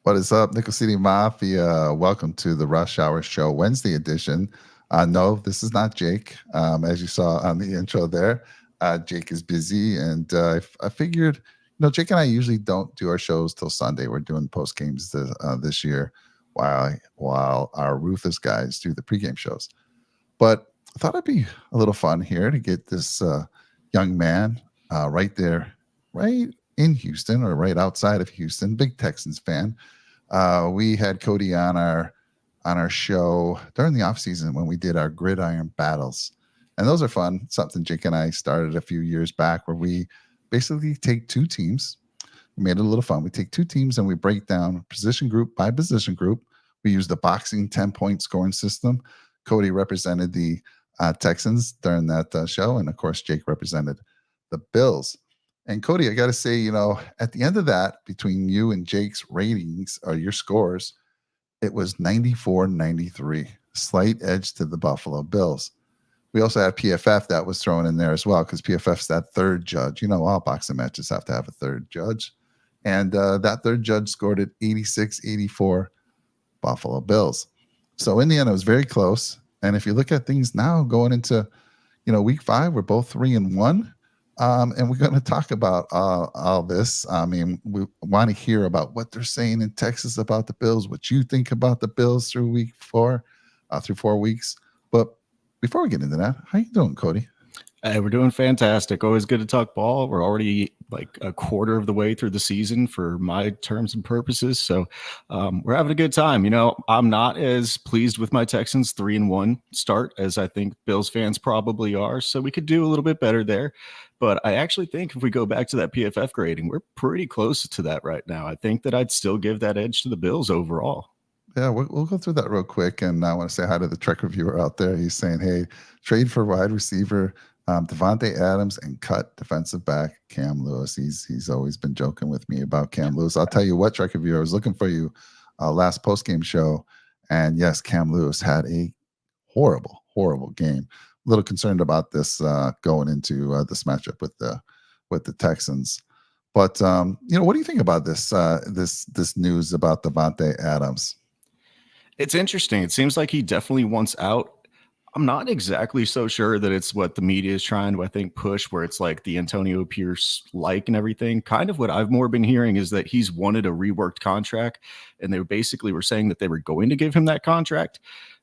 What is up, Nickel City Mafia? Welcome to the Rush Hour Show Wednesday edition. No, this is not Jake. As you saw on the intro there, Jake is busy, and I figured, Jake and I usually don't do our shows till Sunday. We're doing post games this year, while our ruthless guys do the pregame shows. But I thought it'd be a little fun here to get this young man right there, right in Houston or right outside of Houston, big Texans fan. We had Cody on our show during the off season when we did our gridiron battles, and those are fun. Something Jake and I started a few years back, where we basically take two teams. We made it a little fun. We take two teams and we break down position group by position group. We use the boxing 10-point scoring system. Cody represented the Texans during that show, and of course Jake represented the Bills. And Cody, I got to say, at the end of that, between you and Jake's ratings or your scores, it was 94-93, slight edge to the Buffalo Bills. We also have PFF that was thrown in there as well, because PFF's that third judge. All boxing matches have to have a third judge. And that third judge scored it 86-84 Buffalo Bills. So in the end, it was very close. And if you look at things now going into, week 5, we're both 3-1. And we're going to talk about all this. I mean, we want to hear about what they're saying in Texas about the Bills, what you think about the Bills through week 4, through 4 weeks. But before we get into that, how you doing, Cody? Hey, we're doing fantastic. Always good to talk ball. We're already like a quarter of the way through the season for my terms and purposes. So we're having a good time. I'm not as pleased with my Texans 3-1 start as I think Bills fans probably are. So we could do a little bit better there. But I actually think if we go back to that PFF grading, we're pretty close to that right now. I think that I'd still give that edge to the Bills overall. Yeah, we'll go through that real quick. And I want to say hi to the Trek reviewer out there. He's saying, hey, trade for wide receiver Devontae Adams and cut defensive back Cam Lewis. He's always been joking with me about Cam Lewis. I'll tell you what, Trek reviewer, I was looking for you last post-game show. And yes, Cam Lewis had a horrible game. A little concerned about this going into this matchup with the Texans. But what do you think about this news about Devontae Adams? It's interesting. It seems like he definitely wants out. I'm not exactly so sure that it's what the media is trying to, I think, push, where it's like the Antonio Pierce like and everything. Kind of what I've more been hearing is that he's wanted a reworked contract, and they basically were saying that they were going to give him that contract.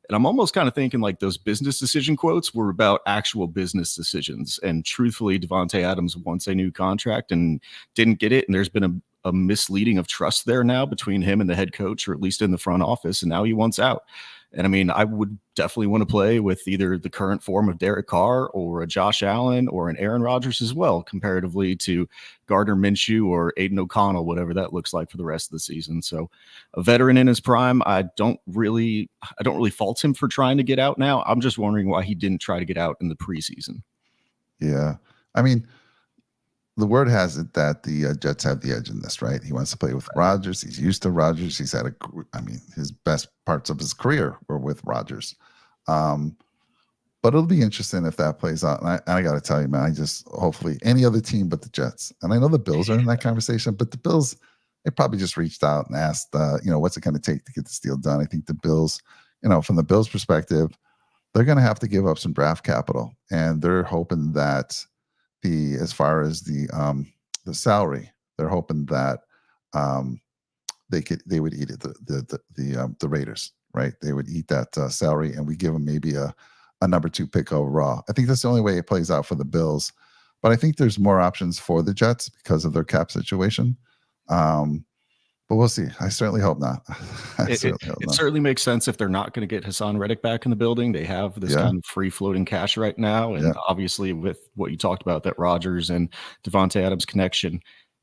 And I'm almost kind of thinking like those business decision quotes were about actual business decisions. And truthfully, Devontae Adams wants a new contract and didn't get it. And there's been a misleading of trust there now between him and the head coach, or at least in the front office. And now he wants out. And I mean, I would definitely want to play with either the current form of Derek Carr or a Josh Allen or an Aaron Rodgers as well, comparatively to Gardner Minshew or Aiden O'Connell, whatever that looks like for the rest of the season. So a veteran in his prime, I don't really fault him for trying to get out now. I'm just wondering why he didn't try to get out in the preseason. Yeah. I mean, the word has it that the Jets have the edge in this, right? He wants to play with Rodgers. He's used to Rodgers. He's had his best parts of his career were with Rodgers. But it'll be interesting if that plays out. And I got to tell you, man, hopefully any other team but the Jets. And I know the Bills are in that conversation, but the Bills, they probably just reached out and asked, what's it going to take to get this deal done? I think the Bills, from the Bills' perspective, they're going to have to give up some draft capital, and they're hoping that as far as the salary, they're hoping that they would eat it, the Raiders, right? They would eat that salary, and we give them maybe a number 2 pick overall. I think that's the only way it plays out for the Bills, but I think there's more options for the Jets because of their cap situation. But we'll see. I certainly hope not. It certainly makes sense if they're not going to get Hassan Reddick back in the building. They have this kind of free-floating cash right now. And obviously with what you talked about, that Rodgers and Devontae Adams connection,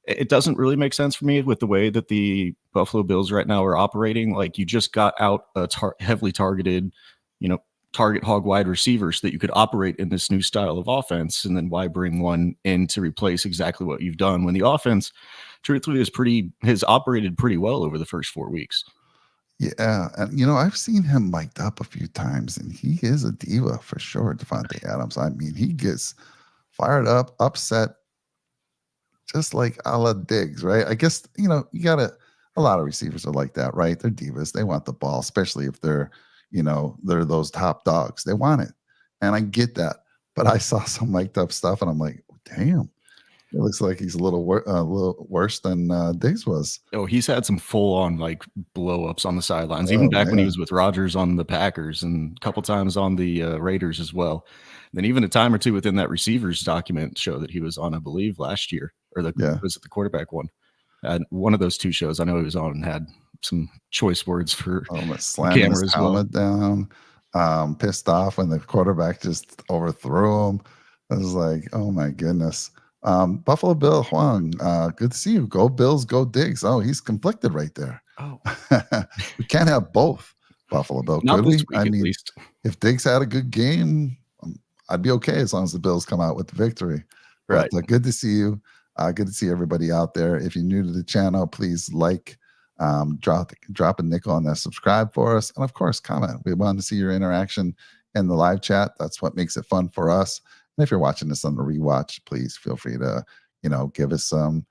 it doesn't really make sense for me with the way that the Buffalo Bills right now are operating. Like, you just got out a heavily targeted, target hog wide receivers that you could operate in this new style of offense. And then why bring one in to replace exactly what you've done when the offense truthfully has operated pretty well over the first 4 weeks. Yeah. And, I've seen him mic'd up a few times, and he is a diva for sure, Devontae Adams. I mean, he gets fired up, upset, just like a la Diggs, right? I guess, you got to a lot of receivers are like that, right? They're divas. They want the ball, especially if they're those top dogs. They want it. And I get that. But I saw some mic'd up stuff and I'm like, damn, it looks like he's a little worse than Diggs was. Oh, he's had some full on like blow ups on the sidelines, even Oh, back when he man. was with Rodgers on the Packers and a couple times on the Raiders as well. And then even a time or two within that receivers document show that he was on, I believe, last year, or Yeah. was it the quarterback one? One of those two shows I know he was on and had some choice words for Almost the slamming his camera as well. helmet down, pissed off when the quarterback just overthrew him. I was like, oh my goodness. Buffalo Bill Huang, good to see you. Go Bills, go Diggs. Oh, he's conflicted right there. Oh, We can't have both, Buffalo Bill, not could this we? I week at mean, least. if Diggs had a good game, I'd be okay as long as the Bills come out with the victory. But Right. good to see you. Good to see everybody out there. If you're new to the channel, please drop a nickel on that subscribe for us, and of course, comment. We want to see your interaction in the live chat. That's what makes it fun for us. And if you're watching this on the rewatch, please feel free to give us some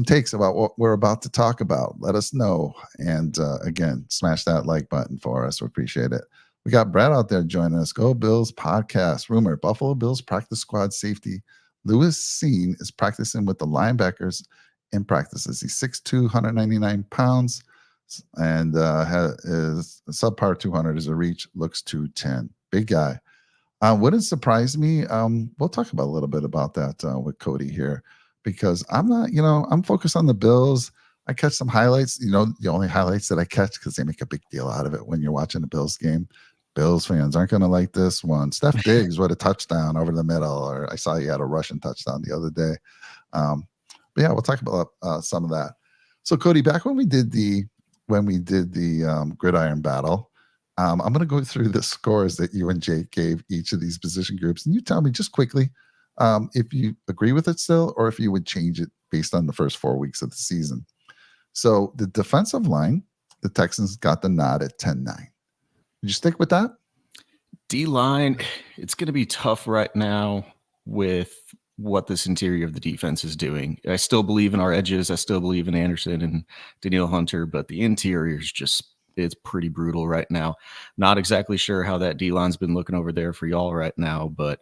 takes about what we're about to talk about. Let us know. And again, smash that like button for us. We appreciate it. We got Brad out there joining us. Go Bills podcast. Rumor Buffalo Bills practice squad safety Lewis Seen is practicing with the linebackers in practices. He's 6'2", 199 pounds, and is subpar 200 as a reach. Looks 210. Big guy. Wouldn't surprise me. We'll talk about a little bit about that with Cody here, because I'm not, I'm focused on the Bills. I catch some highlights, the only highlights that I catch, because they make a big deal out of it when you're watching the Bills game. Bills fans aren't going to like this one. Steph Diggs with a touchdown over the middle, or I saw he had a rushing touchdown the other day. But yeah, we'll talk about some of that. So Cody, back when we did the gridiron battle, I'm going to go through the scores that you and Jake gave each of these position groups, and you tell me just quickly if you agree with it still, or if you would change it based on the first 4 weeks of the season. So the defensive line, the Texans got the nod at 10-9. Did you stick with that? D-line, it's going to be tough right now with what this interior of the defense is doing. I still believe in our edges. I still believe in Anderson and Danielle Hunter, but the interior is it's pretty brutal right now. Not exactly sure how that D-line's been looking over there for y'all right now, but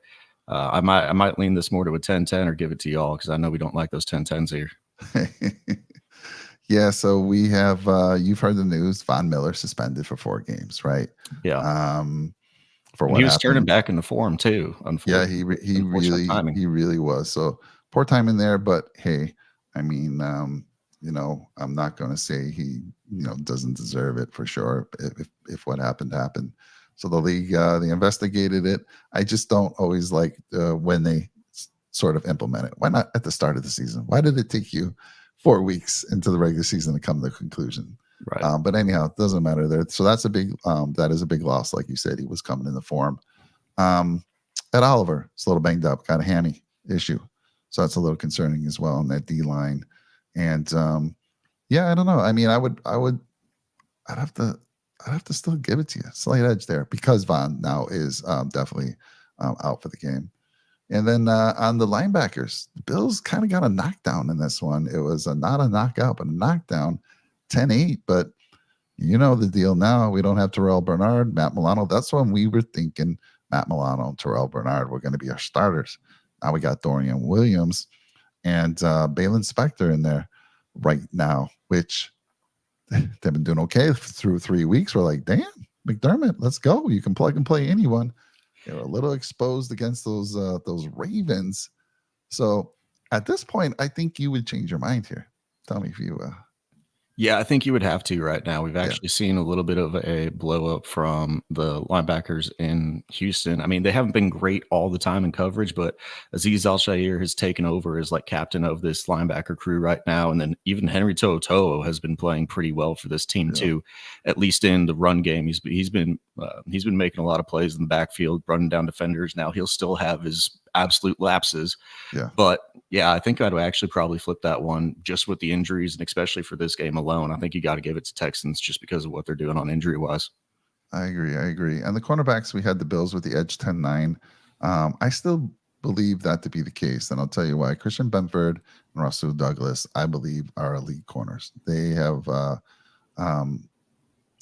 I might lean this more to a 10-10 or give it to y'all, because I know we don't like those 10-10s here. Yeah, so we have you've heard the news. Von Miller suspended for 4 games, right? Yeah. For what he was happened. turning back into form too. Unfortunately, Yeah, he really was. So poor timing there, but hey, I mean, I'm not going to say he doesn't deserve it for sure. If what happened happened. So the league they investigated it. I just don't always like when they sort of implement it. Why not at the start of the season? Why did it take you 4 weeks into the regular season to come to the conclusion? Right. But anyhow, it doesn't matter there. So that's that is a big loss. Like you said, he was coming in the form. At Oliver, it's a little banged up, got a hammy issue. So that's a little concerning as well on that D line. And yeah, I don't know. I mean, I'd have to still give it to you. Slight edge there, because Von now is definitely out for the game. And then on the linebackers, the Bills kind of got a knockdown in this one. It was not a knockout, but a knockdown, 10-8. But you know the deal now. We don't have Terrell Bernard, Matt Milano. That's when we were thinking Matt Milano and Terrell Bernard were going to be our starters. Now we got Dorian Williams and Balin Spector in there right now, which they've been doing okay through 3 weeks. We're like, damn, McDermott, let's go. You can plug and play anyone. They were a little exposed against those Ravens. So at this point, I think you would change your mind here. Tell me if you. Yeah, I think you would have to right now. We've actually seen a little bit of a blow up from the linebackers in Houston. I mean, they haven't been great all the time in coverage, but Azeez Al-Shaair has taken over as like captain of this linebacker crew right now. And then even Henry To'oTo'o has been playing pretty well for this team too, at least in the run game. He's been making a lot of plays in the backfield, running down defenders. Now he'll still have his absolute lapses. Yeah. But yeah, I think I'd actually probably flip that one just with the injuries, and especially for this game alone. I think you got to give it to Texans just because of what they're doing on injury wise. I agree. And the cornerbacks, we had the Bills with the edge 10-9. I still believe that to be the case, and I'll tell you why. Christian Benford and Russell Douglas, I believe, are elite corners. They have um,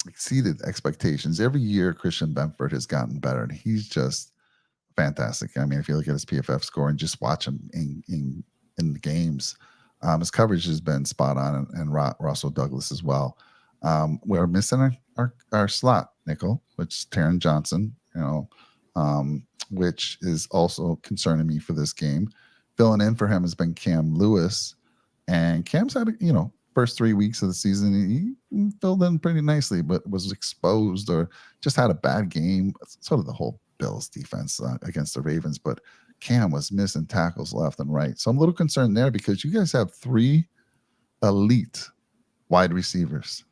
exceeded expectations. Every year, Christian Benford has gotten better, and he's just fantastic. I mean, if you look at his PFF score and just watch him in the games, his coverage has been spot on, and Russell Douglas as well. We're missing our slot nickel, which is Taron Johnson, which is also concerning me for this game. Filling in for him has been Cam Lewis, and Cam's had first 3 weeks of the season he filled in pretty nicely, but was exposed or just had a bad game. Sort of the whole Bills defense against the Ravens, but Cam was missing tackles left and right. So I'm a little concerned there because you guys have 3 elite wide receivers.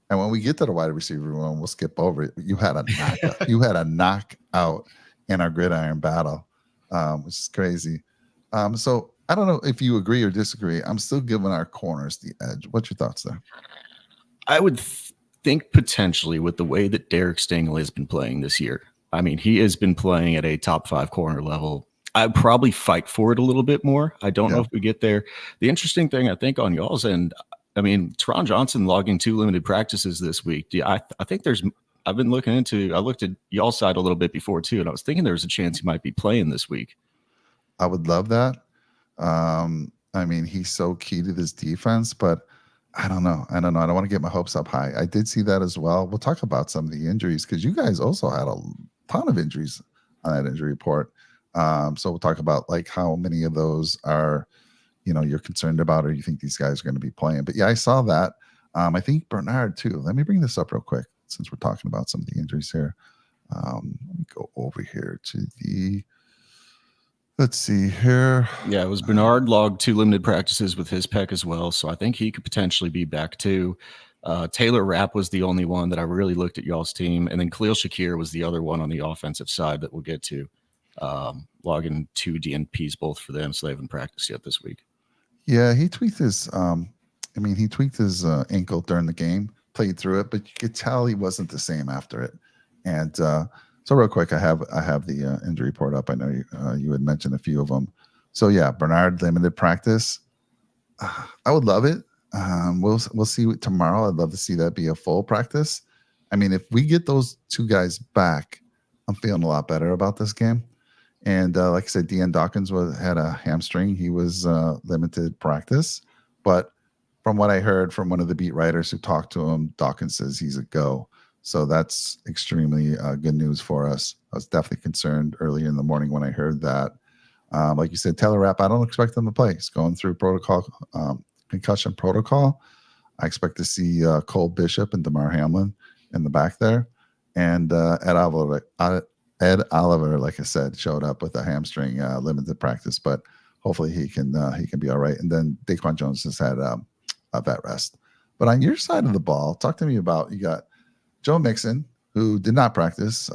And when we get to the wide receiver one, we'll skip over it. You had a knockout. You had a knockout in our gridiron battle, which is crazy. So I don't know if you agree or disagree. I'm still giving our corners the edge. What's your thoughts there? I would think potentially with the way that Derek Stingley has been playing this year. I mean, he has been playing at a top 5 corner level. I'd probably fight for it a little bit more. I don't know if we get there. The interesting thing, I think, on y'all's end, I mean, Teron Johnson logging 2 limited practices this week. I think I've been looking into, I looked at y'all's side a little bit before too, and I was thinking there was a chance he might be playing this week. I would love that. I mean, he's so key to this defense, but I don't know. I don't want to get my hopes up high. I did see that as well. We'll talk about some of the injuries because you guys also had a ton of injuries on that injury report. So we'll talk about like how many of those are, you're concerned about, or you think these guys are going to be playing. But yeah, I saw that. I think Bernard too. Let me bring this up real quick since we're talking about some of the injuries here. Let me go over here to let's see here. Yeah, it was Bernard logged 2 limited practices with his pec as well. So I think he could potentially be back too. Taylor Rapp was the only one that I really looked at y'all's team. And then Khalil Shakir was the other one on the offensive side that we'll get to. Logging 2 DNPs both for them. So they haven't practiced yet this week. Yeah, he tweaked his ankle during the game, played through it, but you could tell he wasn't the same after it. And so real quick, I have the injury report up. I know you had mentioned a few of them. So yeah, Bernard limited practice. I would love it. We'll see tomorrow. I'd love to see that be a full practice. I mean, if we get those 2 guys back, I'm feeling a lot better about this game. And like I said, Dean Dawkins had a hamstring. He was limited practice. But from what I heard from one of the beat writers who talked to him, Dawkins says he's a go. So that's extremely good news for us. I was definitely concerned early in the morning when I heard that. Like you said, Taylor Rapp, I don't expect him to play. He's going through concussion protocol. I expect to see Cole Bishop and DeMar Hamlin in the back there. And Ed Oliver, like I said, showed up with a hamstring limited practice, but hopefully he can be all right. And then Daquan Jones has had a vet rest. But on your side of the ball, talk to me about, you got Joe Mixon, who did not practice.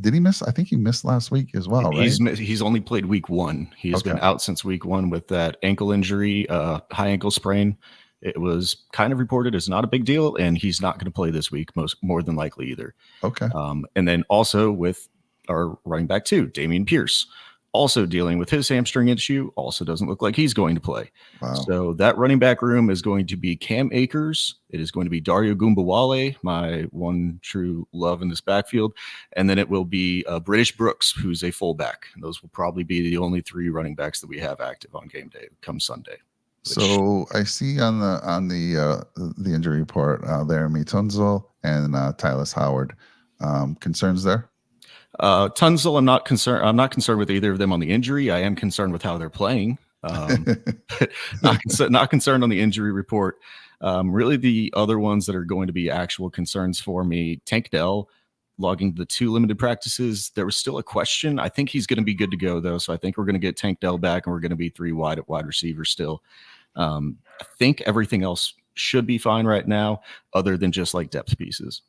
Did he miss? I think he missed last week as well, right? He's only played week 1. He's been out since week 1 with that ankle injury, high ankle sprain. It was kind of reported as not a big deal, and he's not going to play this week, more than likely either. Okay. And then also with our running back too, Dameon Pierce, also dealing with his hamstring issue, also doesn't look like he's going to play. Wow. So that running back room is going to be Cam Akers. It is going to be Dario Gumbawale, my one true love in this backfield. And then it will be British Brooks, who's a fullback. And those will probably be the only 3 running backs that we have active on game day come Sunday. So I see on the injury report Laramie Tunzel and Tyler Howard. Concerns there? Tunzel, I'm not concerned with either of them on the injury. I am concerned with how they're playing. Not concerned on the injury report. Really, the other ones that are going to be actual concerns for me, Tank Dell logging the 2 limited practices. There was still a question. I think he's going to be good to go though. So I think we're going to get Tank Dell back, and we're going to be 3 wide at wide receiver still. I think everything else should be fine right now, other than just like depth pieces.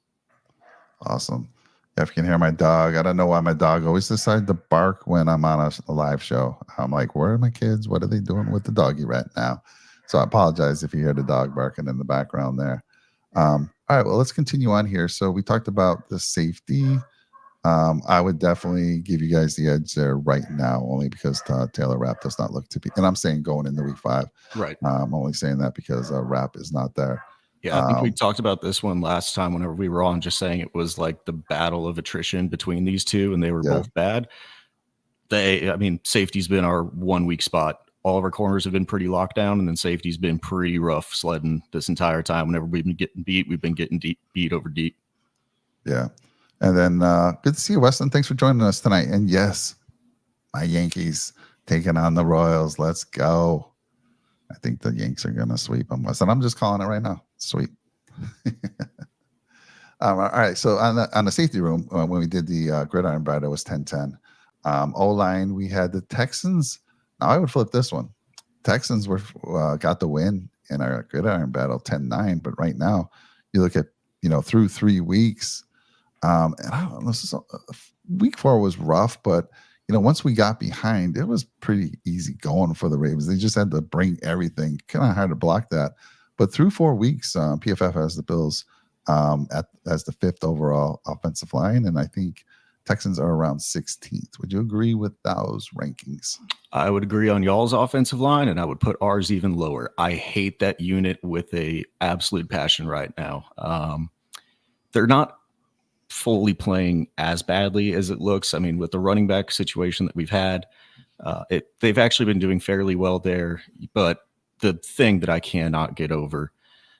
Awesome. If you can hear my dog, I don't know why my dog always decides to bark when I'm on a live show. I'm like, where are my kids? What are they doing with the doggy right now? So I apologize if you hear the dog barking in the background there. All right, well, let's continue on here. So we talked about the safety I would definitely give you guys the edge there right now, only because Taylor Rapp does not look to be. And I'm saying going into week 5. Right. I'm only saying that because Rapp is not there. Yeah, I think we talked about this one last time whenever we were on, just saying it was like the battle of attrition between these two, and they were Yeah. both bad. Safety's been our 1 weak spot. All of our corners have been pretty locked down, and then safety's been pretty rough sledding this entire time. Whenever we've been getting beat, we've been getting beat over deep. Yeah. And then good to see you, Weston. Thanks for joining us tonight. And yes, my Yankees taking on the Royals. Let's go. I think the Yanks are going to sweep them, Weston. I'm just calling it right now. Sweep. All right. So on the safety room, when we did the gridiron battle, it was 10-10. O-line, we had the Texans. Now I would flip this one. Texans got the win in our gridiron battle 10-9. But right now, you look at, through 3 weeks, and I don't know, week 4 was rough, but once we got behind, it was pretty easy going for the Ravens. They just had to bring everything. Kind of hard to block that. But through 4 weeks, PFF has the Bills as the 5th overall offensive line, and I think Texans are around 16th. Would you agree with those rankings? I would agree on y'all's offensive line, and I would put ours even lower. I hate that unit with a absolute passion right now. They're not fully playing as badly as it looks. I mean, with the running back situation that we've had, they've actually been doing fairly well there. But the thing that I cannot get over,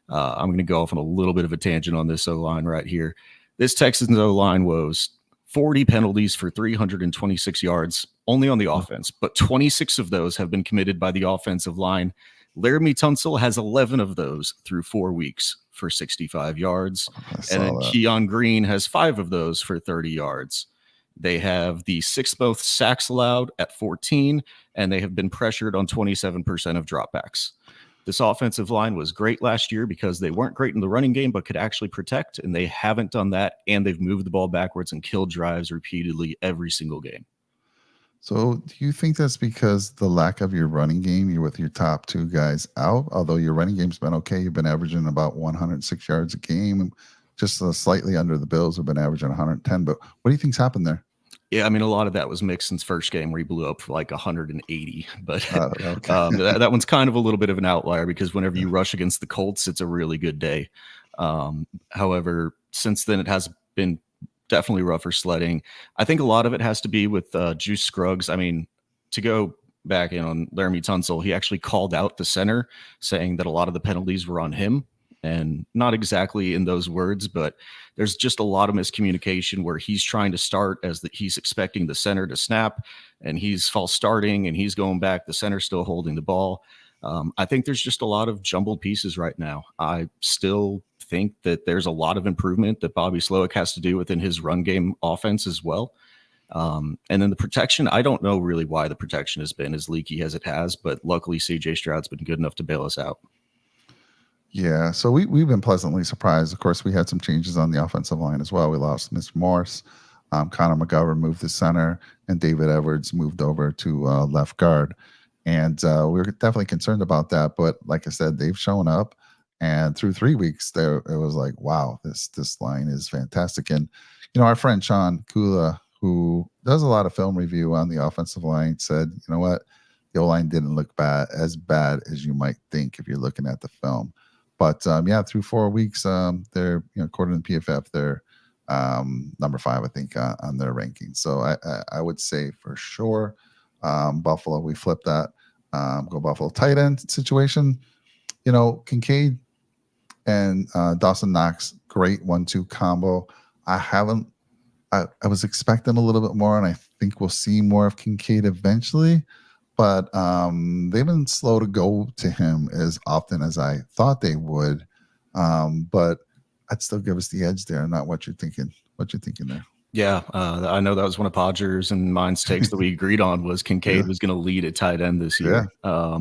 I'm going to go off on a little bit of a tangent on this O-line right here. This Texans O-line was 40 penalties for 326 yards only on the offense, but 26 of those have been committed by the offensive line. Laramie Tunsil has 11 of those through 4 weeks for 65 yards. And then Keon Green has 5 of those for 30 yards. They have the 6th most sacks allowed at 14, and they have been pressured on 27% of dropbacks. This offensive line was great last year because they weren't great in the running game, but could actually protect, and they haven't done that, and they've moved the ball backwards and killed drives repeatedly every single game. So do you think that's because the lack of your running game, you're with your top 2 guys out, although your running game's been okay? You've been averaging about 106 yards a game, just slightly under the Bills who've been averaging 110. But what do you think's happened there? Yeah, I mean, a lot of that was Mixon's first game where he blew up for like 180. But that one's kind of a little bit of an outlier because whenever you rush against the Colts, it's a really good day. However, since then, it has been definitely rougher sledding. I think a lot of it has to be with Juice Scruggs. I mean, to go back in on Laramie Tunsil, he actually called out the center, saying that a lot of the penalties were on him. And not exactly in those words, but there's just a lot of miscommunication where he's trying to start he's expecting the center to snap, and he's false starting, and he's going back. The center's still holding the ball. I think there's just a lot of jumbled pieces right now. I still think that there's a lot of improvement that Bobby Slowick has to do within his run game offense as well. And then the protection, I don't know really why the protection has been as leaky as it has, but luckily CJ Stroud's been good enough to bail us out. Yeah, so we've been pleasantly surprised. Of course, we had some changes on the offensive line as well. We lost Mr. Morse. Connor McGovern moved to center, and David Edwards moved over to left guard. And we were definitely concerned about that. But like I said, they've shown up. And through 3 weeks, it was like, wow, this line is fantastic. And, our friend Sean Kula, who does a lot of film review on the offensive line, said, you know what, the O-line didn't look as bad as you might think if you're looking at the film. But through 4 weeks, they're according to PFF, they're number 5, I think, on their rankings. So I would say for sure, Buffalo, we flip that, go Buffalo. Tight end situation, Kincaid and Dawson Knox, great 1-2 combo. I was expecting a little bit more, and I think we'll see more of Kincaid eventually. But they've been slow to go to him as often as I thought they would. But I'd still give us the edge there. Not what you're thinking. What you're thinking there? Yeah, I know that was one of Podgers and mine's takes that we agreed on was Kincaid was going to lead at tight end this year. Yeah.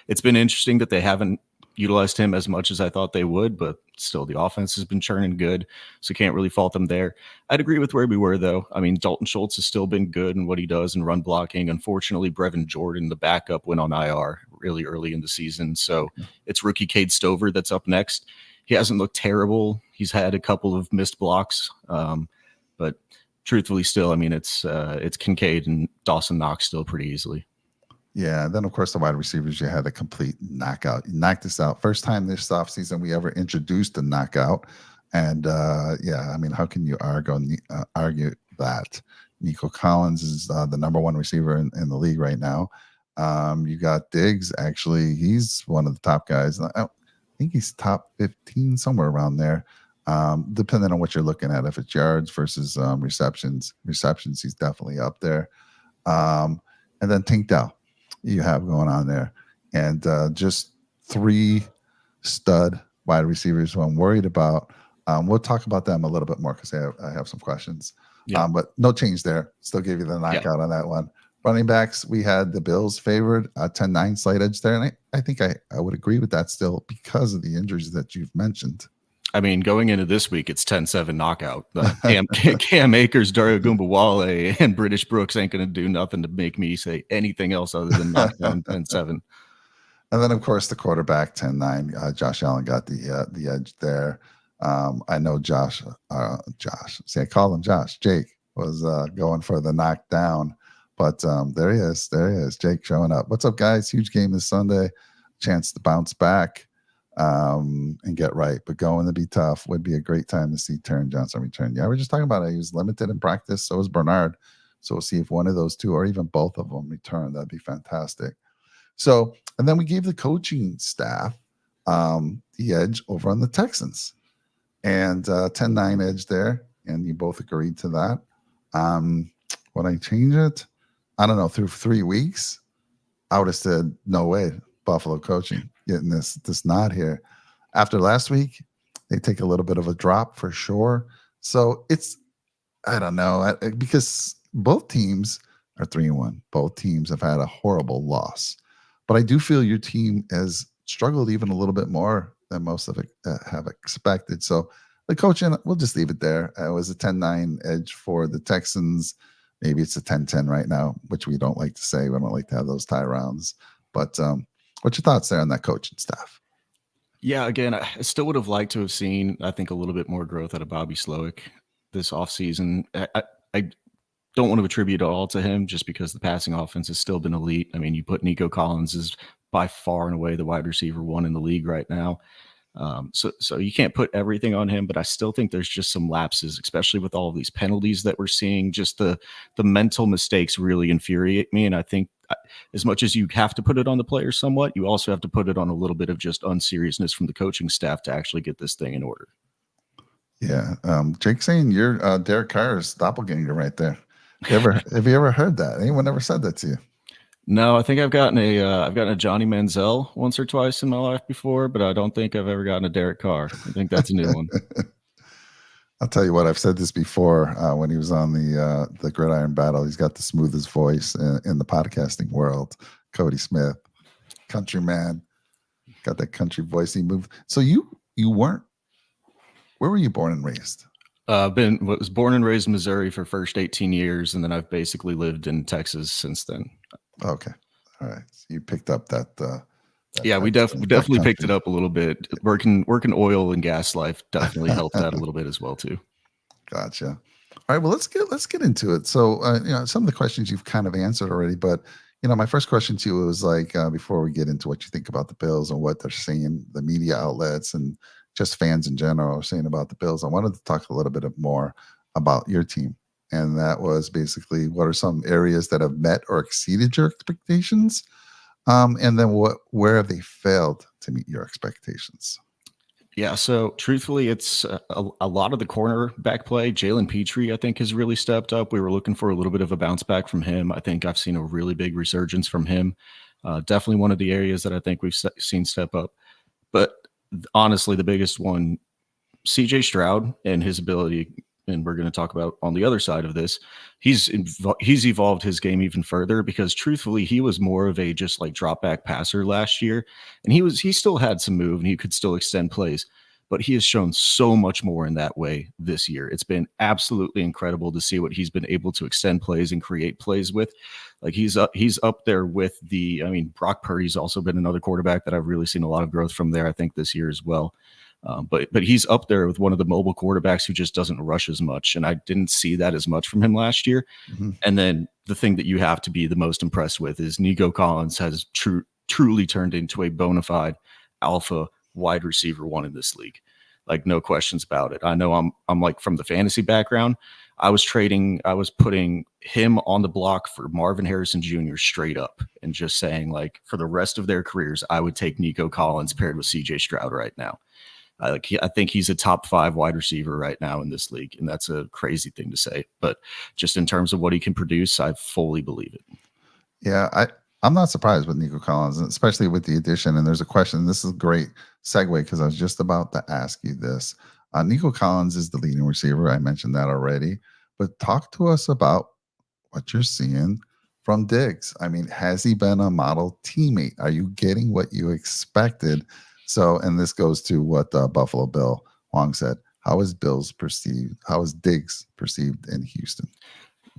It's been interesting that they haven't utilized him as much as I thought they would, but still the offense has been churning good, so can't really fault them there. I'd agree with where we were, though. I mean, Dalton Schultz has still been good in what he does in run blocking. Unfortunately, Brevin Jordan, the backup, went on IR really early in the season, so it's rookie Cade Stover that's up next. He hasn't looked terrible. He's had a couple of missed blocks, but truthfully, still, I mean, it's Kincaid and Dawson Knox still pretty easily. Yeah, and then of course the wide receivers, you had a complete knockout. You knocked us out. First time this offseason we ever introduced a knockout. And yeah, I mean, how can you argue that? Nico Collins is the number one receiver in the league right now. You got Diggs. Actually, he's one of the top guys. I think he's top 15, somewhere around there, depending on what you're looking at. If it's yards versus receptions, he's definitely up there. And then Tank Dell you have going on there. And just three stud wide receivers who I'm worried about. We'll talk about them a little bit more because I have some questions. Yeah. But no change there. Still gave you the knockout on that one. Running backs, we had the Bills favored, 10-9 slight edge there. And I think I would agree with that still because of the injuries that you've mentioned. I mean, going into this week, it's 10-7 knockout. Cam Akers, Dario Gumbawale, and British Brooks ain't going to do nothing to make me say anything else other than knock down 10-7. And then, of course, the quarterback, 10-9. Josh Allen got the edge there. I know Josh. See, I call him Josh. Jake was going for the knockdown. But there he is. Jake showing up. What's up, guys? Huge game this Sunday. Chance to bounce back and get right. But going to be tough. Would be a great time to see Taron Johnson return. Yeah, we're just talking about it. He was limited in practice. So was Bernard. So we'll see if one of those two or even both of them return. That'd be fantastic. So, and then we gave the coaching staff the edge over on the Texans. And 10-9 edge there. And you both agreed to that. Would I change it? I don't know, through 3 weeks, I would have said, no way, Buffalo coaching, getting this nod here. After last week, they take a little bit of a drop for sure. So it's, I don't know, because both teams are 3-1. Both teams have had a horrible loss. But I do feel your team has struggled even a little bit more than most of it have expected. So the coaching, we'll just leave it there. It was a 10-9 edge for the Texans. Maybe it's a 10-10 right now, which we don't like to say. We don't like to have those tie rounds. But what's your thoughts there on that coaching staff? Yeah, again, I still would have liked to have seen, I think, a little bit more growth out of Bobby Slowick this offseason. I don't want to attribute it all to him just because the passing offense has still been elite. I mean, you put Nico Collins is by far and away the wide receiver one in the league right now. So you can't put everything on him, but I still think there's just some lapses, especially with all of these penalties that we're seeing. Just the mental mistakes really infuriate me. And I think as much as you have to put it on the players somewhat, you also have to put it on a little bit of just unseriousness from the coaching staff to actually get this thing in order. Yeah. Jake saying you're Derek Carr's doppelganger right there. Have you ever heard that? Anyone ever said that to you? No, I think I've gotten a Johnny Manziel once or twice in my life before, but I don't think I've ever gotten a Derek Carr. I think that's a new one. I'll tell you what, I've said this before when he was on the Gridiron Battle. He's got the smoothest voice in the podcasting world. Cody Smith, country man, got that country voice. He moved. So you weren't. Where were you born and raised? Was born and raised in Missouri for first 18 years, and then I've basically lived in Texas since then. Okay, all right. So you picked up that. Yeah, we definitely picked it up a little bit. Working oil and gas life definitely helped that a little bit as well too. Gotcha. All right. Well, let's get into it. So, some of the questions you've kind of answered already, but my first question to you was like, before we get into what you think about the Bills and what they're saying, the media outlets and just fans in general are saying about the Bills, I wanted to talk a little bit more about your team. And that was basically what are some areas that have met or exceeded your expectations? And then where have they failed to meet your expectations? Yeah, so truthfully, it's a lot of the cornerback play. Jalen Petrie, I think, has really stepped up. We were looking for a little bit of a bounce back from him. I think I've seen a really big resurgence from him. Definitely one of the areas that I think we've seen step up. But honestly, the biggest one, CJ Stroud and his ability, and we're going to talk about on the other side of this, he's evolved his game even further because truthfully, he was more of a just like drop back passer last year. And he still had some move and he could still extend plays, but he has shown so much more in that way this year. It's been absolutely incredible to see what he's been able to extend plays and create plays with. Like he's up there with Brock Purdy's also been another quarterback that I've really seen a lot of growth from there, I think this year as well. But he's up there with one of the mobile quarterbacks who just doesn't rush as much, and I didn't see that as much from him last year. Mm-hmm. And then the thing that you have to be the most impressed with is Nico Collins has truly turned into a bona fide alpha wide receiver one in this league. Like, no questions about it. I know I'm like, from the fantasy background, I was putting him on the block for Marvin Harrison Jr. straight up and just saying, like, for the rest of their careers, I would take Nico Collins paired with CJ Stroud right now. I think he's a top 5 wide receiver right now in this league, and that's a crazy thing to say. But just in terms of what he can produce, I fully believe it. Yeah, I'm not surprised with Nico Collins, especially with the addition. And there's a question. This is a great segue because I was just about to ask you this. Nico Collins is the leading receiver. I mentioned that already. But talk to us about what you're seeing from Diggs. I mean, has he been a model teammate? Are you getting what you expected? So, and this goes to what Buffalo Bill Long said. How is Diggs perceived in Houston?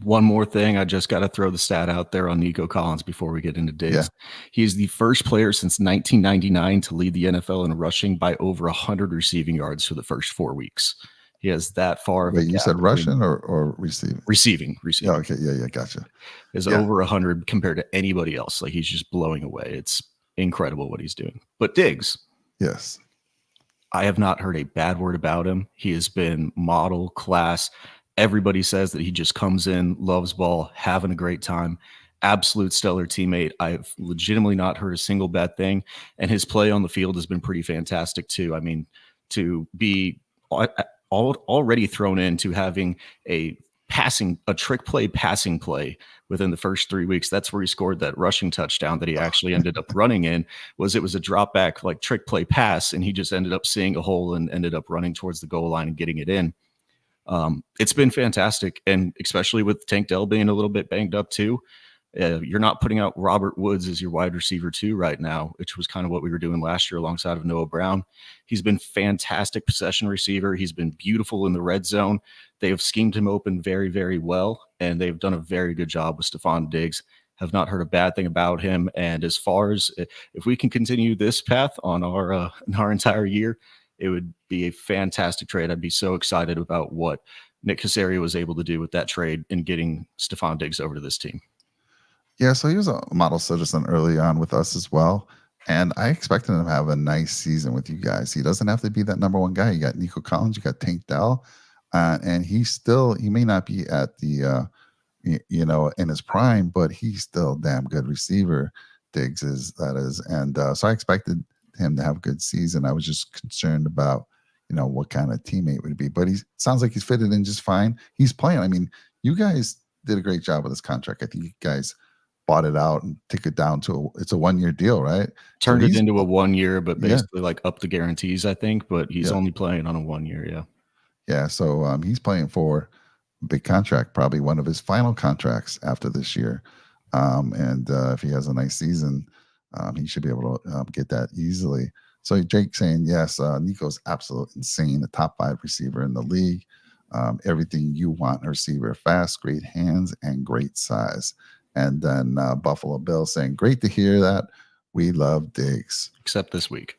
One more thing, I just got to throw the stat out there on Nico Collins before we get into Diggs. Yeah. He's the first player since 1999 to lead the NFL in rushing by over 100 receiving yards for the first 4 weeks. He has that far. Wait, you said rushing or receiving? Receiving. Yeah, okay, yeah, gotcha. Is over 100 compared to anybody else. Like, he's just blowing away. It's incredible what he's doing. But Diggs. Yes. I have not heard a bad word about him. He has been model class. Everybody says that he just comes in, loves ball, having a great time, absolute stellar teammate. I've legitimately not heard a single bad thing. And his play on the field has been pretty fantastic too. I mean, to be already thrown into having a trick play passing play within the first 3 weeks. That's where he scored that rushing touchdown that he actually ended up running in. It was a drop back, like, trick play pass, and he just ended up seeing a hole and ended up running towards the goal line and getting it in. It's been fantastic, and especially with Tank Dell being a little bit banged up too. You're not putting out Robert Woods as your wide receiver 2 right now, which was kind of what we were doing last year alongside of Noah Brown. He's been fantastic possession receiver. He's been beautiful in the red zone. They have schemed him open very, very well, and they've done a very good job with Stephon Diggs. Have not heard a bad thing about him. And as far as if we can continue this path on our entire year, it would be a fantastic trade. I'd be so excited about what Nick Caserio was able to do with that trade and getting Stephon Diggs over to this team. Yeah, so he was a model citizen early on with us as well. And I expected him to have a nice season with you guys. He doesn't have to be that number one guy. You got Nico Collins, you got Tank Dell, and he may not be at the, in his prime, but he's still a damn good receiver. Diggs is. And so I expected him to have a good season. I was just concerned about, what kind of teammate would it be. But he sounds like he's fitted in just fine. He's playing. I mean, you guys did a great job with this contract. I think you guys bought it out and took it down to it's a 1-year deal, right? Turned it into a 1 year, but basically like up the guarantees, I think. But he's only playing on a 1 year, yeah. Yeah, so he's playing for a big contract, probably one of his final contracts after this year. And if he has a nice season, he should be able to get that easily. So Jake saying, yes, Nico's absolutely insane, the top 5 receiver in the league. Everything you want in a receiver: fast, great hands, and great size. And then Buffalo Bill saying, great to hear that. We love Diggs. Except this week.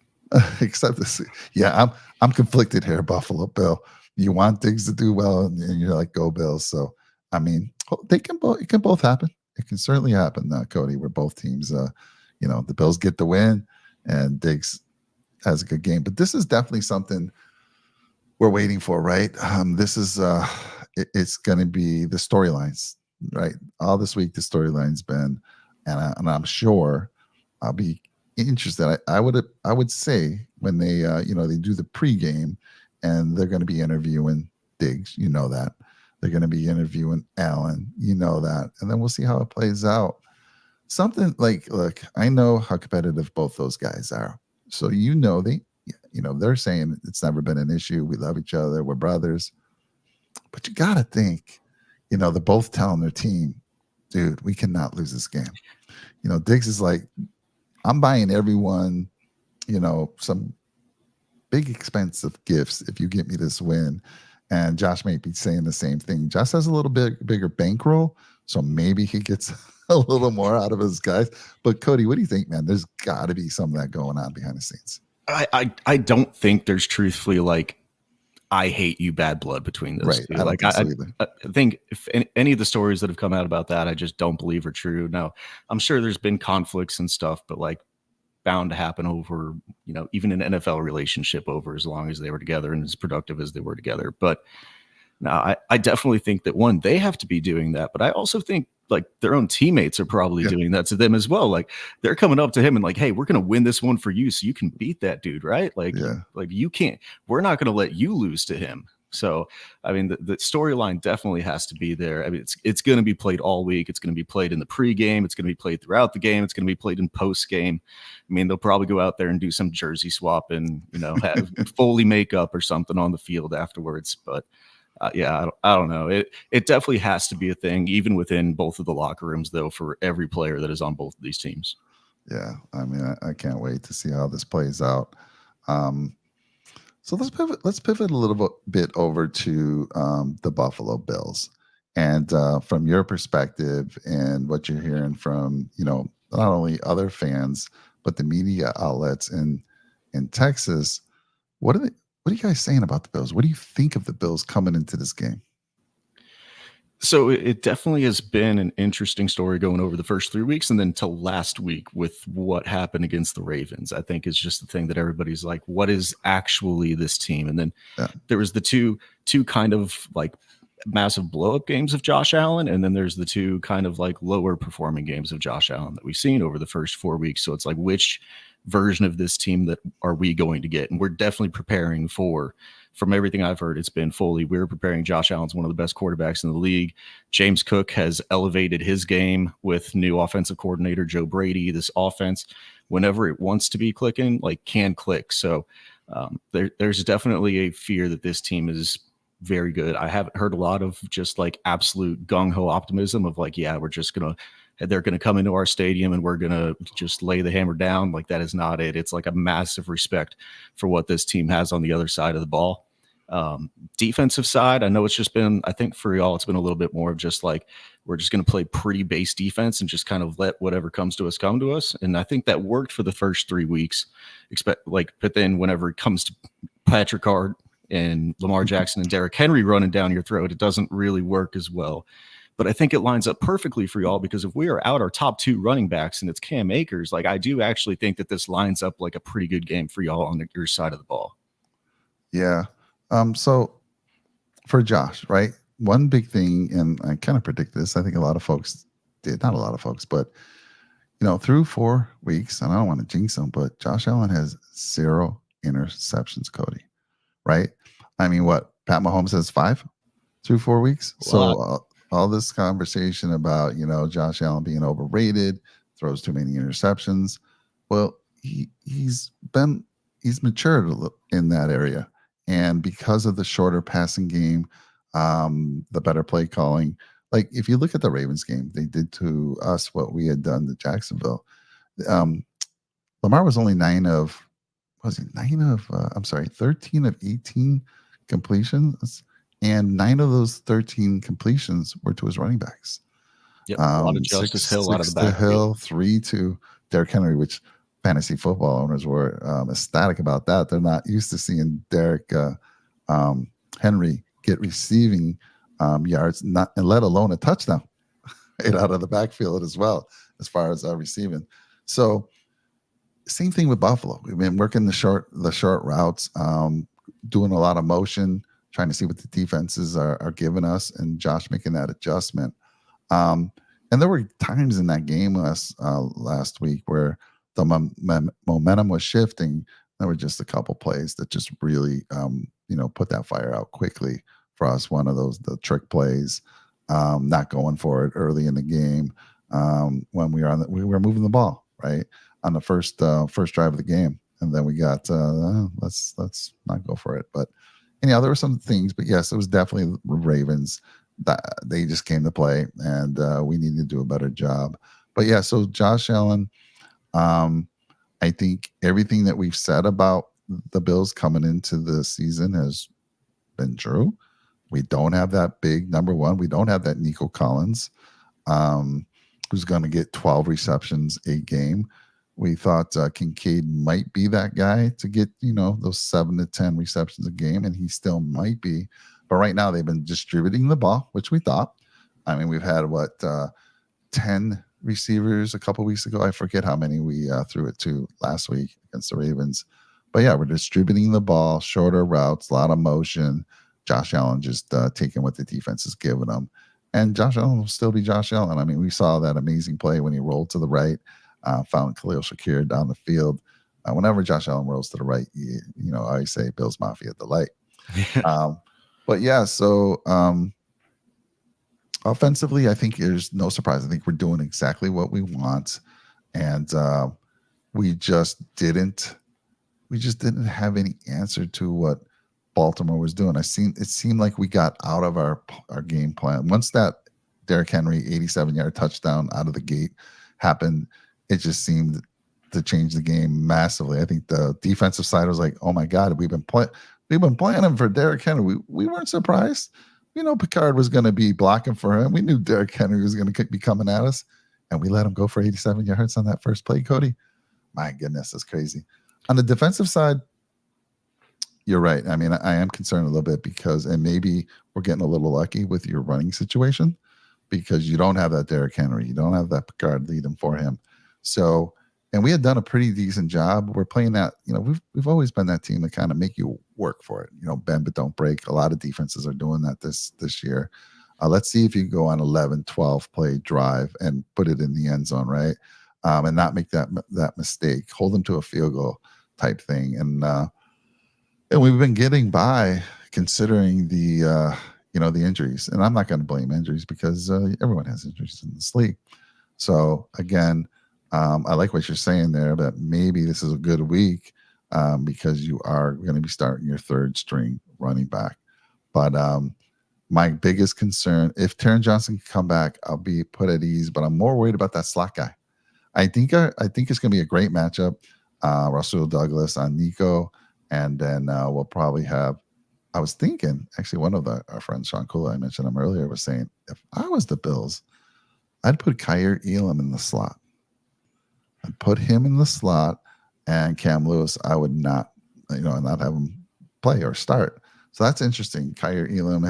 Yeah, I'm conflicted here, Buffalo Bill. You want Diggs to do well, and you're like, go Bills. So, I mean, it can both happen. It can certainly happen, Cody, where both teams, the Bills get the win and Diggs has a good game. But this is definitely something we're waiting for, right? This is it's going to be the storylines, right? All this week, the storyline's been, and I'm sure I'll be interested. I would say when they they do the pregame and they're going to be interviewing Diggs, that they're going to be interviewing Allen, that, and then we'll see how it plays out. Something like, look, I know how competitive both those guys are, so they're saying it's never been an issue. We love each other. We're brothers. But you got to think, they're both telling their team, dude, we cannot lose this game. Diggs is like, I'm buying everyone, some big expensive gifts if you get me this win. And Josh may be saying the same thing. Josh has a little bit bigger bankroll, so maybe he gets a little more out of his guys. But Cody, what do you think, man? There's got to be some of that going on behind the scenes. I don't think there's truthfully like I hate you bad blood between those Right. two. I don't Like think so either. I think if any of the stories that have come out about that, I just don't believe are true. Now, I'm sure there's been conflicts and stuff, but like bound to happen over, even an NFL relationship over as long as they were together and as productive as they were together. But no, I definitely think that one, they have to be doing that, but I also think like their own teammates are probably Yeah. doing that to them as well. Like they're coming up to him and like, hey, we're gonna win this one for you, so you can beat that dude, right? Yeah. Like you can't. We're not gonna let you lose to him. So I mean, the storyline definitely has to be there. I mean, it's going to be played all week. It's going to be played in the pregame. It's going to be played throughout the game. It's going to be played in post game. I mean, they'll probably go out there and do some jersey swap and have Foley makeup or something on the field afterwards. But yeah, I don't know. It definitely has to be a thing, even within both of the locker rooms, though, for every player that is on both of these teams. Yeah. I mean, I can't wait to see how this plays out. Um, so let's pivot a little bit over to the Buffalo Bills, and from your perspective and what you're hearing from not only other fans but the media outlets in Texas. What are they? What are you guys saying about the Bills? What do you think of the Bills coming into this game? So it definitely has been an interesting story going over the first 3 weeks and then to last week with what happened against the Ravens. I think is just the thing that everybody's like, what is actually this team? And then Yeah, there was the two kind of like massive blow up games of Josh Allen, and then there's the two kind of like lower performing games of Josh Allen that we've seen over the first 4 weeks. So it's like, which version of this team that are we going to get? And we're definitely preparing for, from everything I've heard, it's been Foley. We're preparing Josh Allen's one of the best quarterbacks in the league. James Cook has elevated his game with new offensive coordinator Joe Brady. This offense, whenever it wants to be clicking, like can click. So there's definitely a fear that this team is very good. I haven't heard a lot of just like absolute gung-ho optimism of like, yeah, they're gonna come into our stadium and we're gonna just lay the hammer down. Like that is not it. It's like a massive respect for what this team has on the other side of the ball. Defensive side, I know it's just been, I think for y'all, it's been a little bit more of just like, we're just going to play pretty base defense and just kind of let whatever comes to us come to us. And I think that worked for the first 3 weeks. But then whenever it comes to Patrick Card and Lamar Jackson and Derrick Henry running down your throat, it doesn't really work as well. But I think it lines up perfectly for y'all because if we are out our top two running backs and it's Cam Akers, like I do actually think that this lines up like a pretty good game for y'all on your side of the ball. yeah. So for Josh, right? One big thing, and I kind of predict this. I think a lot of folks did, not a lot of folks, but through 4 weeks, and I don't want to jinx him, but Josh Allen has 0 interceptions, Cody. Right? I mean, what Pat Mahomes has 5 through 4 weeks. So all this conversation about Josh Allen being overrated, throws too many interceptions. Well, he's matured a little in that area, and because of the shorter passing game, the better play calling. Like if you look at the Ravens game, they did to us what we had done to Jacksonville. Um, Lamar was only 13 of 18 completions, and 9 of those 13 completions were to his running backs. Yep, a lot of Justice Hill out of the backfield. Hill, 3 to Derrick Henry, which fantasy football owners were ecstatic about that. They're not used to seeing Derrick Henry get receiving yards, not and let alone a touchdown out of the backfield as well, as far as receiving. So same thing with Buffalo. We've been working the short routes, doing a lot of motion, trying to see what the defenses are giving us, and Josh making that adjustment. And there were times in that game last week where the momentum was shifting. There were just a couple plays that just really, put that fire out quickly for us. One of the trick plays, not going for it early in the game when we were moving the ball right on the first drive of the game, and then we got let's not go for it. But anyhow, there were some things, but yes, it was definitely Ravens that they just came to play, and we need to do a better job. But yeah, so Josh Allen, I think everything that we've said about the Bills coming into the season has been true. We don't have that big number one. We don't have that Nico Collins, who's going to get 12 receptions a game. We thought Kincaid might be that guy to get, those 7 to 10 receptions a game, and he still might be. But right now, they've been distributing the ball, which we thought. I mean, we've had 10 receivers a couple weeks ago. I forget how many we threw it to last week against the Ravens. But yeah, we're distributing the ball, shorter routes, a lot of motion. Josh Allen just taking what the defense is giving him. And Josh Allen will still be Josh Allen. I mean, we saw that amazing play when he rolled to the right, found Khalil Shakir down the field. Whenever Josh Allen rolls to the right, I always say Bills Mafia delight. But yeah, so offensively, I think there's no surprise. I think we're doing exactly what we want, and we just didn't have any answer to what Baltimore was doing. It seemed like we got out of our game plan. Once that Derrick Henry 87-yard touchdown out of the gate happened, it just seemed to change the game massively. I think the defensive side was like, "Oh my God, we've been planning for Derrick Henry." We weren't surprised. We know Picard was going to be blocking for him. We knew Derrick Henry was going to be coming at us, and we let him go for 87 yards on that first play. Cody, my goodness, that's crazy. On the defensive side, you're right. I mean, I am concerned a little bit because, and maybe we're getting a little lucky with your running situation because you don't have that Derrick Henry. You don't have that Picard leading for him. So, and we had done a pretty decent job. We're playing that, we've always been that team to kind of make you work for it. Bend but don't break. A lot of defenses are doing that this year. Let's see if you go on 11, 12 play drive and put it in the end zone, right? And not make that mistake. Hold them to a field goal type thing. And we've been getting by considering the injuries. And I'm not going to blame injuries because everyone has injuries in this league. So again, I like what you're saying there, that maybe this is a good week because you are going to be starting your third string running back. But my biggest concern, if Taron Johnson can come back, I'll be put at ease. But I'm more worried about that slot guy. I think it's going to be a great matchup. Rasul Douglas on Nico. And then we'll probably have, I was thinking, actually, one of our friends, Sean Kula, I mentioned him earlier, was saying, if I was the Bills, I'd put Kyer Elam in the slot. I'd put him in the slot, and Cam Lewis, I would not have him play or start. So that's interesting. Kyer Elam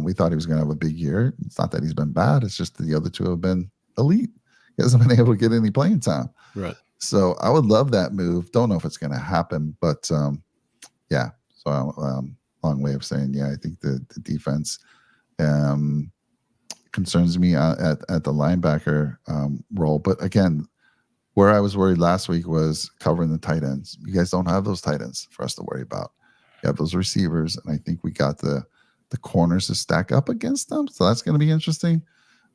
we thought he was going to have a big year. It's not that he's been bad. It's just the other two have been elite. He hasn't been able to get any playing time. Right. So I would love that move. Don't know if it's going to happen, but yeah. So long way of saying, yeah, I think the defense concerns me at the linebacker role. But again, where I was worried last week was covering the tight ends. You guys don't have those tight ends for us to worry about. You have those receivers, and I think we got the corners to stack up against them. So that's going to be interesting.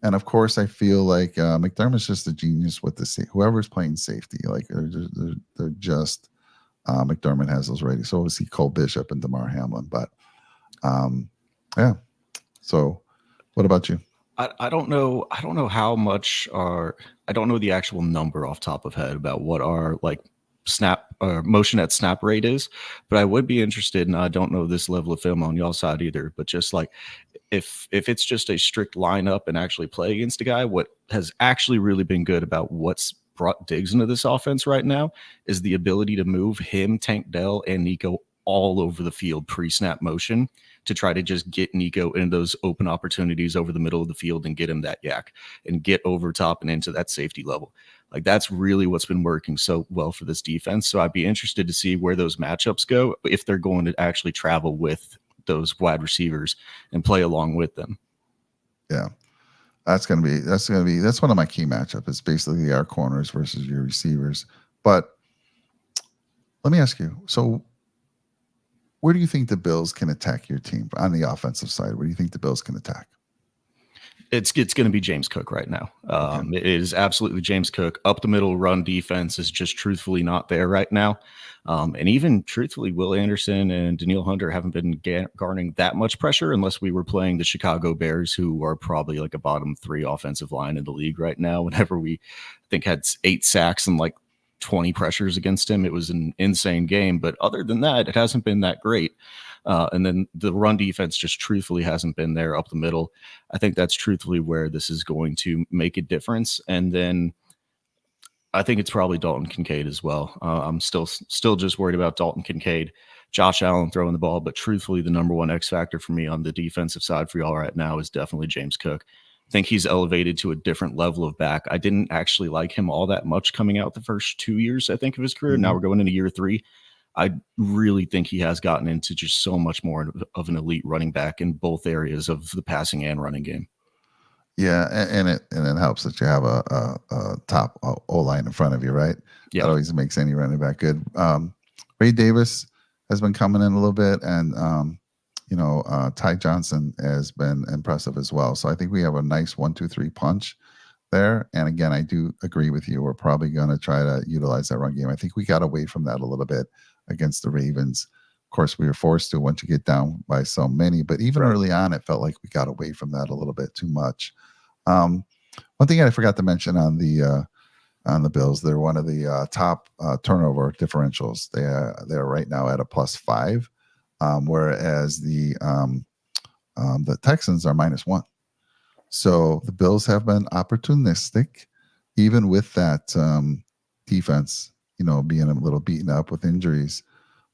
And of course, I feel like McDermott's just a genius with whoever's playing safety. Like they're just McDermott has those ready. So obviously Cole Bishop and DeMar Hamlin. But yeah. So what about you? I don't know. I don't know how much I don't know the actual number off top of head about what our snap or motion at snap rate is, but I would be interested, and I don't know this level of film on y'all side either, but just if it's just a strict lineup and actually play against a guy, what has actually really been good about what's brought Diggs into this offense right now is the ability to move him, Tank Dell, and Nico all over the field pre-snap motion to try to just get Nico into those open opportunities over the middle of the field and get him that yak and get over top and into that safety level. That's really what's been working so well for this defense. So I'd be interested to see where those matchups go, if they're going to actually travel with those wide receivers and play along with them. Yeah. That's one of my key matchups. It's basically our corners versus your receivers. But let me ask you, so where do you think the Bills can attack your team on the offensive side? Where do you think the Bills can attack? It's going to be James Cook right now. Okay. It is absolutely James Cook. Up the middle run defense is just truthfully not there right now. And even truthfully, Will Anderson and Daniil Hunter haven't been garnering that much pressure unless we were playing the Chicago Bears, who are probably a bottom 3 offensive line in the league right now. Whenever we, I think, had 8 sacks and 20 pressures against him, it was an insane game. But other than that, it hasn't been that great. And then the run defense just truthfully hasn't been there up the middle. I think that's truthfully where this is going to make a difference. And then I think it's probably Dalton Kincaid as well. I'm still just worried about Dalton Kincaid, Josh Allen throwing the ball, but truthfully, the number one X factor for me on the defensive side for y'all right now is definitely James Cook. I think he's elevated to a different level of back. I didn't actually like him all that much coming out the first 2 years, I think, of his career. Now we're going into year 3. I really think he has gotten into just so much more of an elite running back in both areas of the passing and running game. Yeah, and it helps that you have a top O line in front of you, right? Yeah. That always makes any running back good. Ray Davis has been coming in a little bit, and Ty Johnson has been impressive as well. So I think we have a nice 1-2-3 punch there. And again, I do agree with you. We're probably going to try to utilize that run game. I think we got away from that a little bit against the Ravens. Of course, we were forced to once you get down by so many, but even early on, it felt like we got away from that a little bit too much. One thing I forgot to mention on the Bills, they're one of the top turnover differentials. They're right now at a +5, whereas the Texans are -1. So the Bills have been opportunistic, even with that defense, being a little beaten up with injuries.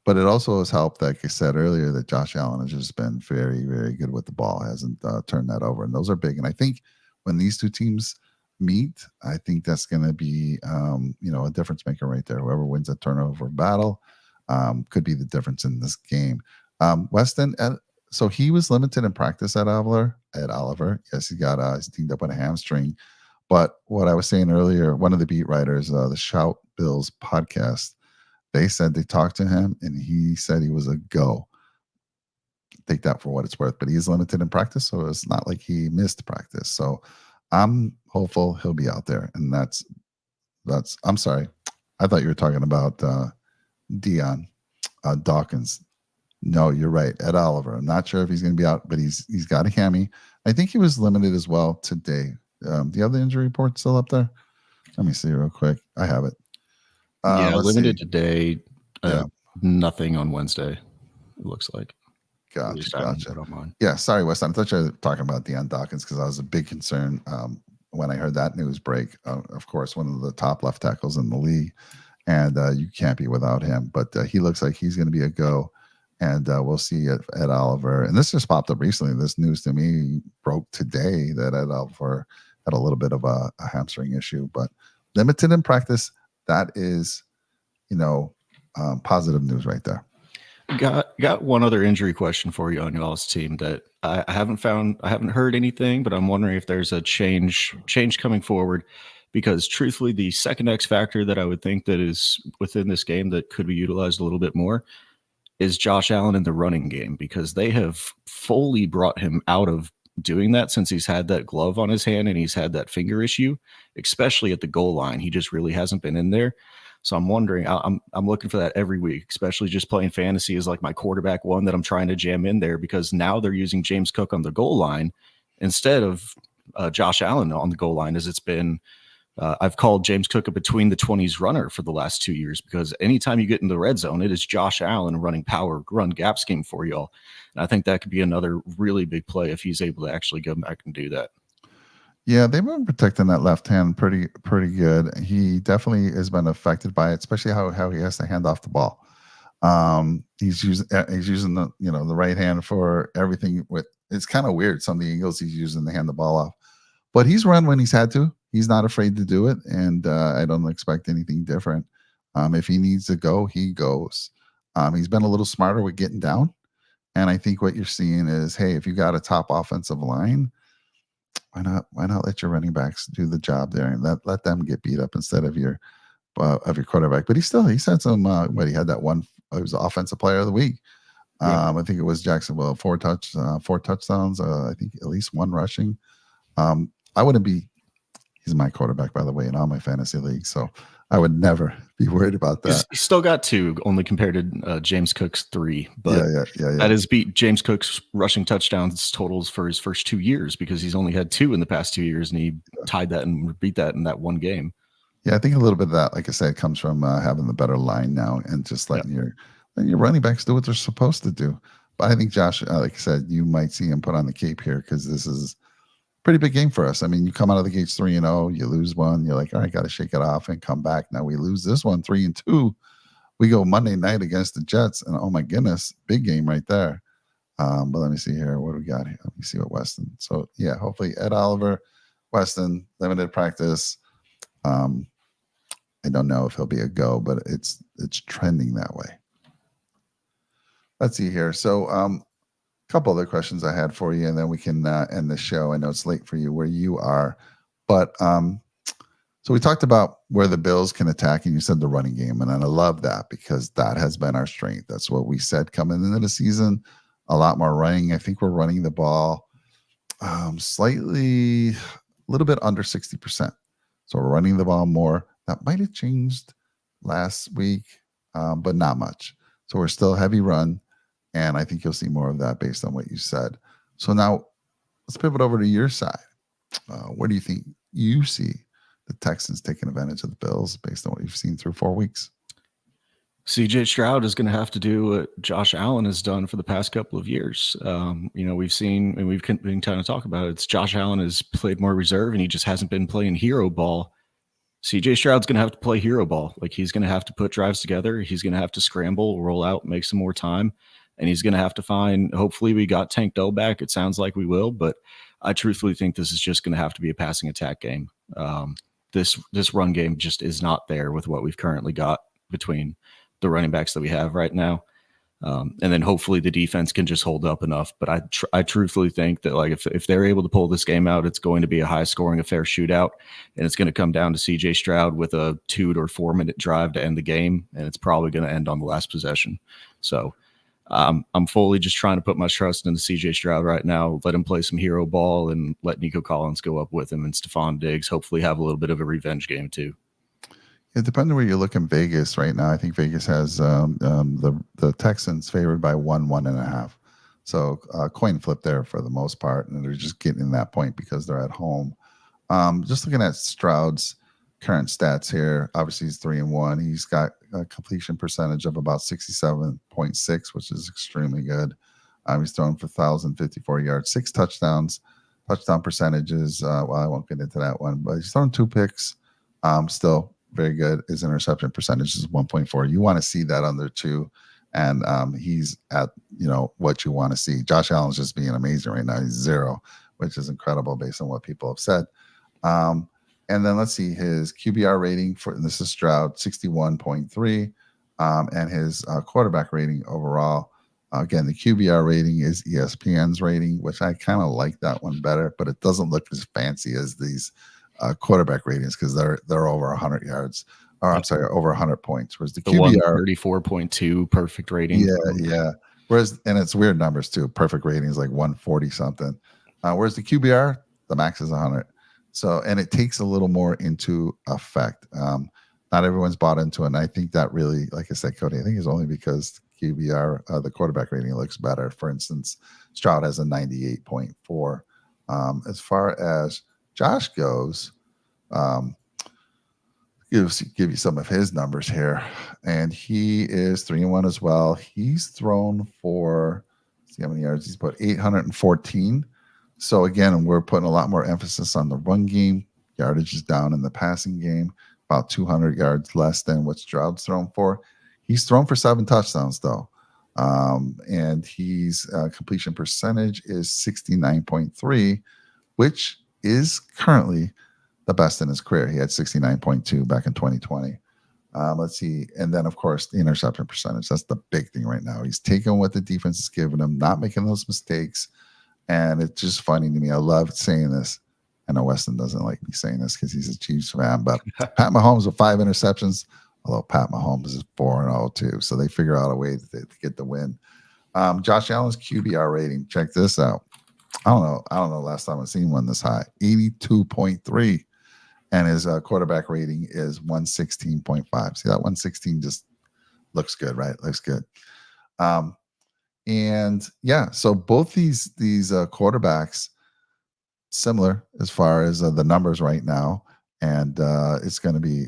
But it also has helped, like I said earlier, that Josh Allen has just been very, very good with the ball, hasn't turned that over. And those are big. And I think when these two teams meet, I think that's going to be, a difference maker right there. Whoever wins that turnover battle could be the difference in this game. Weston, so he was limited in practice at Oliver. Yes, he's teamed up with a hamstring. But what I was saying earlier, one of the beat writers, the Shout Bills podcast, they said they talked to him, and he said he was a go. Take that for what it's worth. But he's limited in practice, so it's not like he missed practice. So I'm hopeful he'll be out there. And that's. I'm sorry, I thought you were talking about Dion Dawkins. No, you're right, Ed Oliver. I'm not sure if he's going to be out, but he's got a hammy. I think he was limited as well today. Do you have the injury report still up there? Let me see real quick. I have it. Limited today. Nothing on Wednesday, it looks like. Gotcha. Yeah, sorry, Weston. I thought you were talking about Deion Dawkins because I was a big concern when I heard that news break. Of course, one of the top left tackles in the league, and you can't be without him. But he looks like he's going to be a go, and we'll see Ed Oliver. And this just popped up recently. This news to me broke today that Ed Oliver had a little bit of a hamstring issue, but limited in practice. That is, positive news right there. Got one other injury question for you on y'all's team that I haven't heard anything, but I'm wondering if there's a change coming forward, because truthfully, the second X factor that I would think that is within this game that could be utilized a little bit more is Josh Allen in the running game, because they have fully brought him out of doing that since he's had that glove on his hand and he's had that finger issue, especially at the goal line. He just really hasn't been in there. So I'm wondering, I'm looking for that every week, especially just playing fantasy as like my quarterback one that I'm trying to jam in there, because now they're using James Cook on the goal line instead of Josh Allen on the goal line, as it's been. I've called James Cook a between the 20s runner for the last 2 years, because anytime you get in the red zone, it is Josh Allen running power run gap scheme for y'all. And I think that could be another really big play if he's able to actually go back and do that. Yeah, they've been protecting that left hand pretty good. He definitely has been affected by it, especially how he has to hand off the ball. He's using the the right hand for everything. It's kind of weird. Some of the Eagles he's using to hand the ball off, but he's run when he's had to. He's not afraid to do it, and I don't expect anything different. If he needs to go, he goes. He's been a little smarter with getting down, and I think what you're seeing is, hey, if you got a top offensive line, why not let your running backs do the job there and let them get beat up instead of your quarterback? But he had some. He had that one. He was the offensive player of the week. I think it was Jacksonville, 4 touchdowns. I think at least 1 rushing. I wouldn't be. He's my quarterback, by the way, in all my fantasy leagues. So I would never be worried about that. He's still got 2, only compared to James Cook's 3. But yeah. That has beat James Cook's rushing touchdowns totals for his first 2 years, because he's only had 2 in the past 2 years, and he tied that and beat that in that one game. Yeah, I think a little bit of that, like I said, comes from having the better line now and just letting your running backs do what they're supposed to do. But I think Josh, like I said, you might see him put on the cape here, because this is pretty big game for us. I mean, you come out of the gates 3-0, you lose one, you're like, all right, got to shake it off and come back. Now we lose this one 3-2. We go Monday night against the Jets, and oh my goodness, big game right there. But let me see here. What do we got here? Let me see what Weston. So yeah, hopefully Ed Oliver, Weston, limited practice. I don't know if he'll be a go, but it's trending that way. Let's see here. So couple other questions I had for you, and then we can end the show. I know it's late for you where you are, but so we talked about where the Bills can attack, and you said the running game, and I love that because that has been our strength. That's what we said coming into the season. A lot more running. I think we're running the ball slightly, a little bit under 60%. So we're running the ball more. That might have changed last week, but not much. So we're still heavy run. And I think you'll see more of that based on what you said. So now let's pivot over to your side. Where do you think you see the Texans taking advantage of the Bills based on what you've seen through 4 weeks? CJ Stroud is going to have to do what Josh Allen has done for the past couple of years. We've seen, and we've been trying to talk about it. It's Josh Allen has played more reserve, and he just hasn't been playing hero ball. CJ Stroud's going to have to play hero ball. Like, he's going to have to put drives together. He's going to have to scramble, roll out, make some more time. And he's going to have to find, hopefully we got Tank Dell back. It sounds like we will, but I truthfully think this is just going to have to be a passing attack game. This run game just is not there with what we've currently got between the running backs that we have right now. And then hopefully the defense can just hold up enough. But I truthfully think that, like, if they're able to pull this game out, it's going to be a high scoring affair shootout, and it's going to come down to CJ Stroud with a 2 or 4 minute drive to end the game. And it's probably going to end on the last possession. So I'm fully just trying to put my trust into CJ Stroud right now, let him play some hero ball, and let Nico Collins go up with him, and Stephon Diggs hopefully have a little bit of a revenge game too. Yeah, depending where you look in Vegas right now, I think Vegas has the Texans favored by 1.5. So coin flip there for the most part, and they're just getting that point because they're at home. Just looking at Stroud's current stats here, obviously he's 3-1. He's got a completion percentage of about 67.6, which is extremely good. He's thrown for 1,054 yards, 6 touchdowns. Touchdown percentages, well, I won't get into that one, but he's thrown 2 picks. Still very good. His interception percentage is 1.4. You want to see that under 2, and he's at what you want to see. Josh Allen's just being amazing right now. He's 0, which is incredible based on what people have said. And then let's see his QBR rating and this is Stroud, 61.3, and his quarterback rating overall. Again, the QBR rating is ESPN's rating, which I kind of like that one better, but it doesn't look as fancy as these quarterback ratings because they're over 100 yards. Or I'm sorry, over 100 points. Whereas the QBR 34.2 perfect rating. Yeah. Whereas, and it's weird numbers too. Perfect rating is like 140 something. Whereas the QBR, the max is 100. So, and it takes a little more into effect. Not everyone's bought into it. And I think that really, like I said, Cody, I think it's only because QBR, the quarterback rating looks better. For instance, Stroud has a 98.4. As far as Josh goes, give you some of his numbers here. And he is 3-1 as well. He's thrown for, let's see how many yards he's put, 814. So again, we're putting a lot more emphasis on the run game. Yardage is down in the passing game, about 200 yards less than what Stroud's thrown for. He's thrown for 7 touchdowns though. And he's completion percentage is 69.3, which is currently the best in his career. He had 69.2 back in 2020. Let's see. And then, of course, the interception percentage. That's the big thing right now. He's taking what the defense is giving him, not making those mistakes. And it's just funny to me. I love saying this. I know Weston doesn't like me saying this because he's a Chiefs fan, but Pat Mahomes with 5 interceptions, although Pat Mahomes is 4-0 too. So they figure out a way to get the win. Josh Allen's QBR rating. Check this out. I don't know last time I've seen one this high. 82.3. And his quarterback rating is 116.5. See, that 116 just looks good, right? Looks good. And yeah, so both these quarterbacks similar as far as the numbers right now, and it's gonna be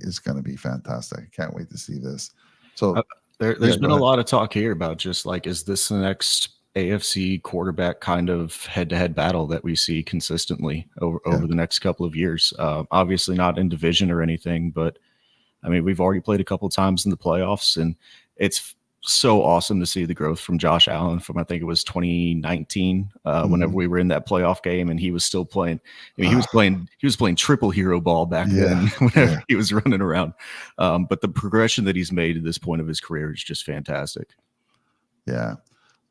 fantastic. I can't wait to see this. So there's been a lot of talk here about just like, is this the next AFC quarterback kind of head-to-head battle that we see consistently over the next couple of years. Obviously not in division or anything, but I mean, we've already played a couple of times in the playoffs, and it's so awesome to see the growth from Josh Allen from, I think it was 2019, whenever we were in that playoff game and he was still playing. I mean, he was playing triple hero ball back then whenever he was running around. But the progression that he's made at this point of his career is just fantastic. Yeah.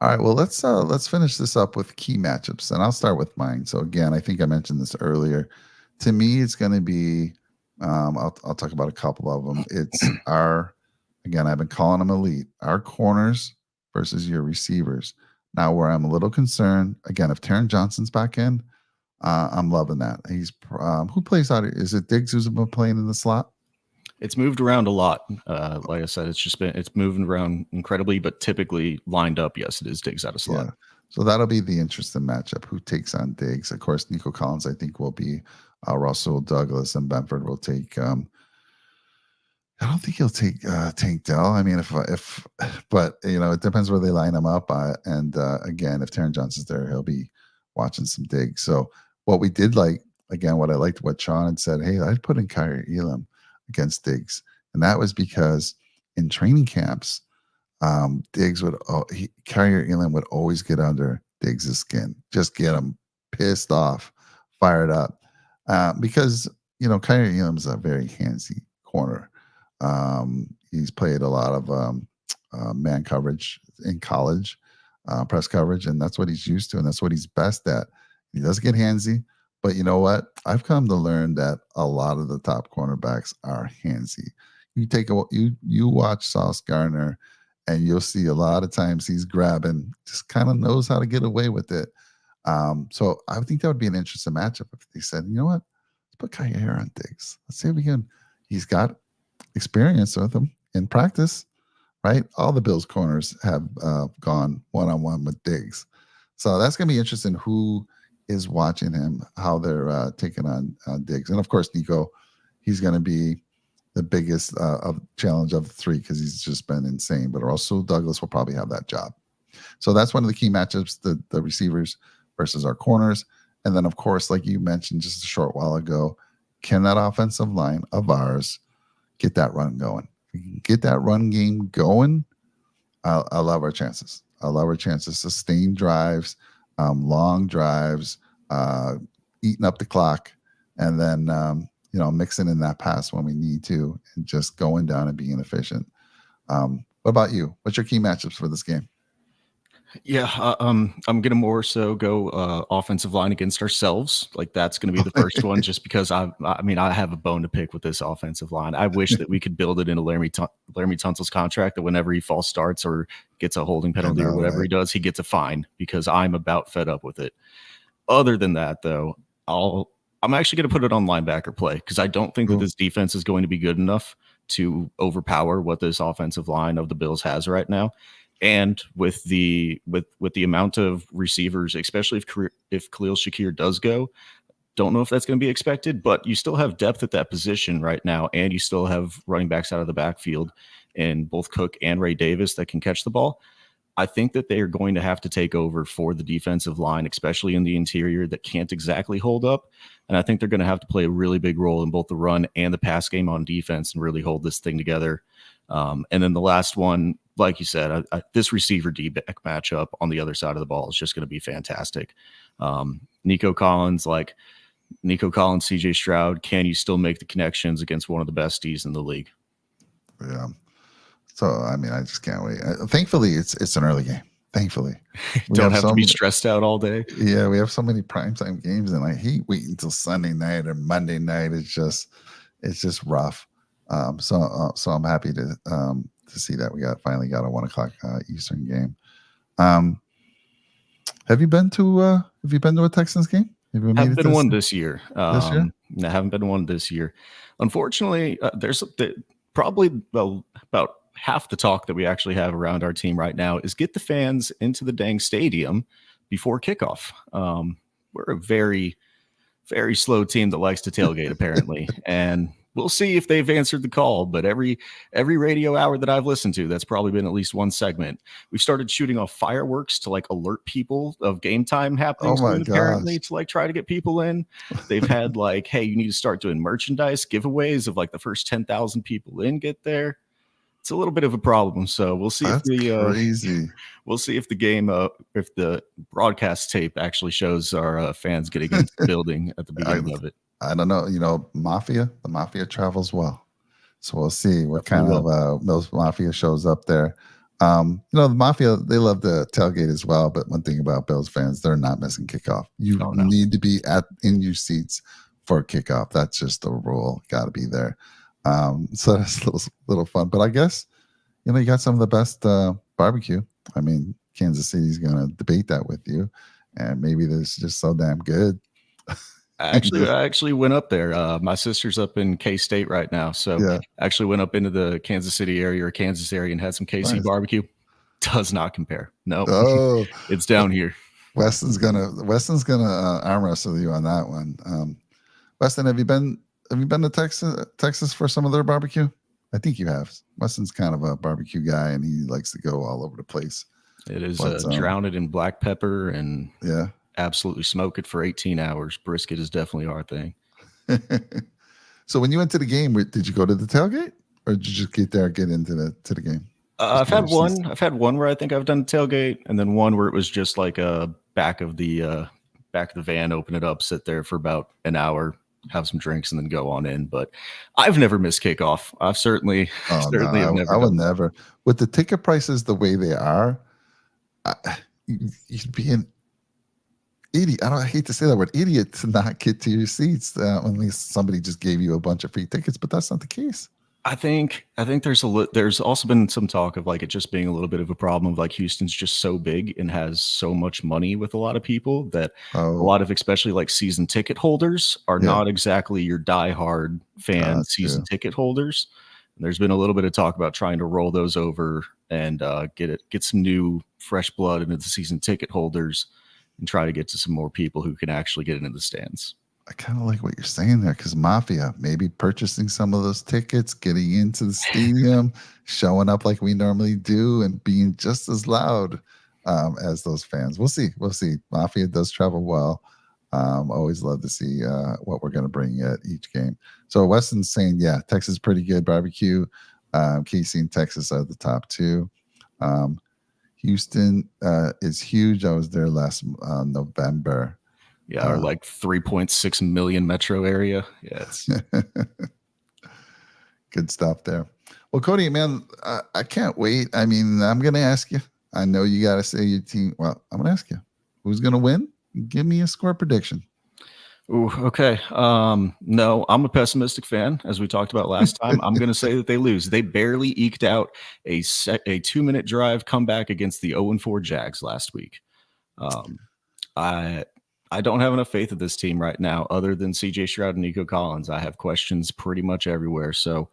All right. Well, let's finish this up with key matchups, and I'll start with mine. So again, I think I mentioned this earlier. To me, it's going to be. I'll talk about a couple of them. It's again, I've been calling them elite. Our corners versus your receivers. Now, where I'm a little concerned, again, if Taron Johnson's back in, I'm loving that. He's who plays out? Is it Diggs who's been playing in the slot? It's moved around a lot. Like I said, it's moving around incredibly, but typically lined up. Yes, it is Diggs out of slot. Yeah. So that'll be the interesting matchup. Who takes on Diggs? Of course, Nico Collins, I think, will be Russell Douglas, and Benford will take. I don't think he'll take Tank Dell. I mean, if, but it depends where they line him up. And again, if Taron Johnson's there, he'll be watching some Diggs. So what we did like, again, what I liked, what Sean had said, hey, I'd put in Kyrie Elam against Diggs, and that was because in training camps, Diggs Kyrie Elam would always get under Diggs' skin, just get him pissed off, fired up, because Kyrie Elam's a very handsy corner. He's played a lot of man coverage in college, press coverage, and that's what he's used to, and that's what he's best at. He does get handsy, but you know what? I've come to learn that a lot of the top cornerbacks are handsy. You watch Sauce Gardner, and you'll see a lot of times he's grabbing, just kind of knows how to get away with it. So I would think that would be an interesting matchup if they said, you know what, let's put Kyrie on Diggs. Let's see if we can. He's got experience with him in practice, right? All the Bills corners have gone one-on-one with Diggs. So that's going to be interesting who is watching him, how they're taking on Diggs. And of course, Nico, he's going to be the biggest challenge of the three because he's just been insane. But also Douglas will probably have that job. So that's one of the key matchups, the receivers versus our corners. And then, of course, like you mentioned just a short while ago, can that offensive line of ours get that run going? If we can get that run game going, I love our chances. I love our chances. Sustained drives, long drives, eating up the clock, and then mixing in that pass when we need to, and just going down and being efficient. What about you? What's your key matchups for this game? Yeah, I'm gonna more so go offensive line against ourselves. Like that's gonna be the first one, just because I have a bone to pick with this offensive line. I wish that we could build it into Laramie Tunsil's contract that whenever he false starts or gets a holding penalty or whatever he does, he gets a fine, because I'm about fed up with it. Other than that, though, I'm actually going to put it on linebacker play, because I don't think that this defense is going to be good enough to overpower what this offensive line of the Bills has right now. And with the amount of receivers, especially if Khalil Shakir does go, don't know if that's going to be expected, but you still have depth at that position right now, and you still have running backs out of the backfield in both Cook and Ray Davis that can catch the ball. I think that they are going to have to take over for the defensive line, especially in the interior, that can't exactly hold up. And I think they're going to have to play a really big role in both the run and the pass game on defense and really hold this thing together. And then the last one, like you said, this receiver D-back matchup on the other side of the ball is just going to be fantastic. Nico Collins, CJ Stroud, can you still make the connections against one of the best Ds in the league? Yeah. So, I mean, I just can't wait. Thankfully, it's an early game. Thankfully. Don't have to be stressed out all day. Yeah, we have so many primetime games, and I hate waiting until Sunday night or Monday night. It's just rough. So I'm happy to see that we finally got a 1:00 Eastern game. Have you been to a Texans game? I haven't been one this year. I haven't been one this year. Unfortunately, there's probably about half the talk that we actually have around our team right now is get the fans into the dang stadium before kickoff. We're a very, very slow team that likes to tailgate, apparently. And we'll see if they've answered the call. But every radio hour that I've listened to, that's probably been at least one segment. We've started shooting off fireworks to like alert people of game time happening Oh my soon, apparently, gosh. to like try to get people in. They've had like, hey, you need to start doing merchandise giveaways of like the first 10,000 people in get there. It's a little bit of a problem. So we'll see if That's crazy. we'll see if the game if the broadcast tape actually shows our fans getting into the building at the I, beginning of it. I don't know. The Mafia travels well. So we'll see what kind Definitely of those Mafia shows up there. The Mafia, they love the tailgate as well. But one thing about Bills fans, they're not missing kickoff. You Oh no. need to be in your seats for kickoff. That's just the rule. Got to be there. So that's a little fun. But I guess, you got some of the best barbecue. I mean, Kansas City's going to debate that with you. And maybe this just so damn good. I actually went up there. My sister's up in K-State right now, so Yeah. I actually went up into the Kansas City area or Kansas area and had some KC Nice. barbecue. Does not compare. No, Oh, it's down here. Weston's gonna arm wrestle you on that one. Weston, have you been to Texas for some of their barbecue? I think you have. Weston's kind of a barbecue guy, and he likes to go all over the place. It is But, drown it in black pepper and Yeah. absolutely smoke it for 18 hours. Brisket is definitely our thing. So when you went to the game, did you go to the tailgate, or did you just get into the game? I've had one where I think I've done tailgate, and then one where it was just like a back of the van, open it up, sit there for about an hour, have some drinks, and then go on in. But I've never missed kickoff. I've certainly have never. I would never. With the ticket prices the way they are, you'd be an idiot. I hate to say that word, idiot, to not get to your seats unless somebody just gave you a bunch of free tickets. But that's not the case. I think there's also been some talk of like it just being a little bit of a problem of like Houston's just so big and has so much money with a lot of people that a lot of especially like season ticket holders are not exactly your diehard fan season ticket holders. And there's been a little bit of talk about trying to roll those over and get some new fresh blood into the season ticket holders and try to get to some more people who can actually get into the stands. I kind of like what you're saying there, because Mafia, maybe purchasing some of those tickets, getting into the stadium, showing up like we normally do, and being just as loud as those fans. We'll see. Mafia does travel well. Always love to see what we're going to bring at each game. So Weston's saying, yeah, Texas pretty good barbecue. KC and Texas are the top two. Houston is huge. I was there last November. Yeah, or like 3.6 million metro area. Yeah, it's good stuff there. Well, Cody, man, I can't wait. I mean, I'm going to ask you. I know you got to say your team. Well, I'm going to ask you, who's going to win? Give me a score prediction. Ooh, okay. No, I'm a pessimistic fan, as we talked about last time. I'm going to say that they lose. They barely eked out a 2-minute drive comeback against the 0-4 Jags last week. I don't have enough faith in this team right now, other than CJ Stroud and Nico Collins. I have questions pretty much everywhere. So,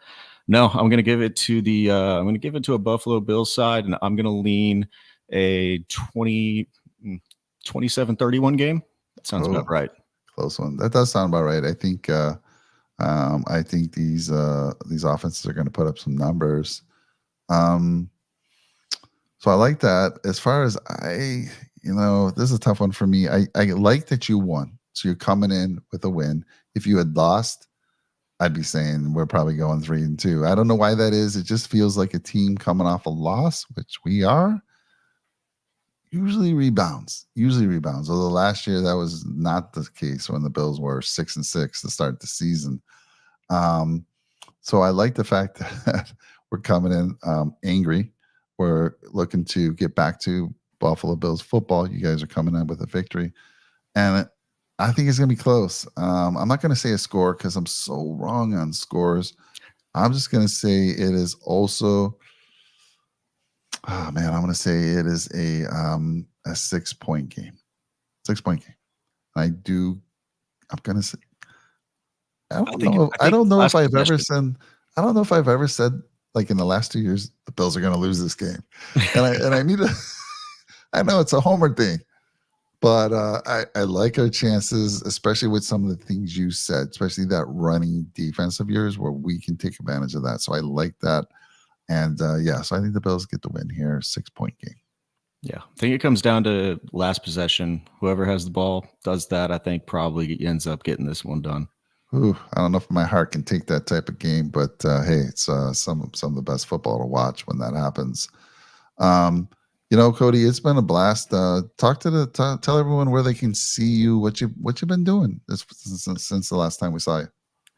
no, I'm going to give it to a Buffalo Bills side, and I'm going to lean a 27-31 game. That sounds about right. Close one. That does sound about right. I think these offenses are going to put up some numbers. So I like that. As far as this is a tough one for me. I like that you won. So you're coming in with a win. If you had lost, I'd be saying we're probably going 3-2. I don't know why that is. It just feels like a team coming off a loss, which we are, usually rebounds. Although last year that was not the case when the Bills were 6-6 to start the season. So I like the fact that we're coming in angry. We're looking to get back to Buffalo Bills football. You guys are coming in with a victory, and I think it's going to be close. I'm not going to say a score because I'm so wrong on scores. I'm just going to say it is also. I'm going to say it is a 6-point game. 6-point game. I'm going to say. I don't know if I've ever said like in the last 2 years the Bills are going to lose this game, and I need to. I know it's a homer thing, But I like our chances, especially with some of the things you said, especially that running defense of yours where we can take advantage of that. So I like that. And yeah, so I think the Bills get the win here, 6-point game. Yeah, I think it comes down to last possession. Whoever has the ball does that. I think probably ends up getting this one done. Ooh, I don't know if my heart can take that type of game, but hey, it's some of the best football to watch when that happens. Cody, it's been a blast. Talk to tell everyone where they can see you, what you've been doing since the last time we saw you.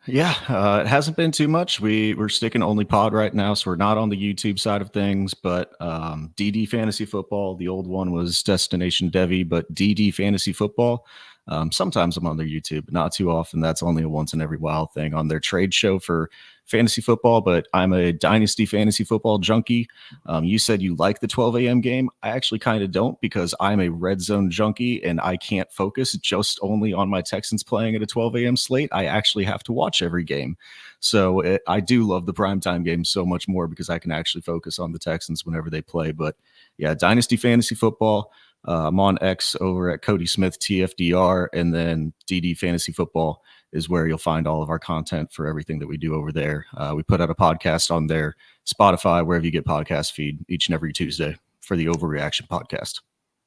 Yeah, it hasn't been too much. We're sticking only pod right now, so we're not on the YouTube side of things. But DD Fantasy Football, the old one was Destination Devi, but DD Fantasy Football. Sometimes I'm on their YouTube, but not too often. That's only a once in every while thing on their trade show for fantasy football. But I'm a Dynasty Fantasy Football junkie. You said you like the 12 a.m. game. I actually kind of don't because I'm a red zone junkie and I can't focus just only on my Texans playing at a 12 a.m. slate. I actually have to watch every game. So I do love the primetime games so much more because I can actually focus on the Texans whenever they play. But yeah, Dynasty Fantasy Football. I'm on X over at Cody Smith TFDR, and then DD Fantasy Football is where you'll find all of our content for everything that we do over there. We put out a podcast on their Spotify, wherever you get podcast feed, each and every Tuesday for the Overreaction podcast.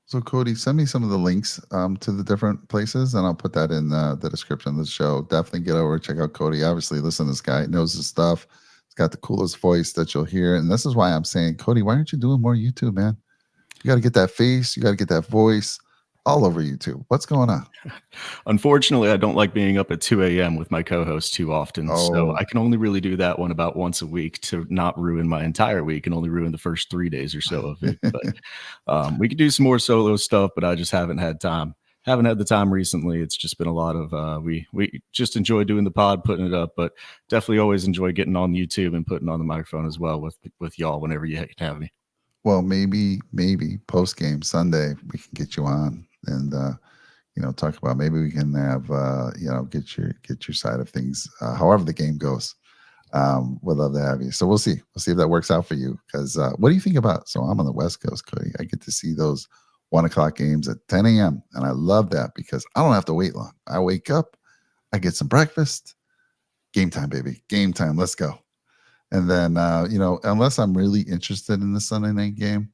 So, Cody, send me some of the links to the different places, and I'll put that in the description of the show. Definitely get over, check out Cody. Obviously, listen to this guy. He knows his stuff. He's got the coolest voice that you'll hear. And this is why I'm saying, Cody, why aren't you doing more YouTube, man? You got to get that face. You got to get that voice all over YouTube. What's going on? Unfortunately, I don't like being up at 2 a.m. with my co-host too often. So Oh, I can only really do that one about once a week to not ruin my entire week and only ruin the first 3 days or so of it. But we could do some more solo stuff, but I just haven't had time. Haven't had the time recently. It's just been a lot of we just enjoy doing the pod, putting it up, but definitely always enjoy getting on YouTube and putting on the microphone as well with y'all whenever you can have me. well, maybe post game Sunday we can get you on and talk about, maybe we can have get your side of things, however the game goes. We'd love to have you. So we'll see if that works out for you. Because what do you think about? So I'm on the West Coast, Cody. I get to see those 1 o'clock games at 10 a.m. and I love that because I don't have to wait long. I wake up, I get some breakfast, game time, baby, game time. Let's go. And then unless I'm really interested in the Sunday night game,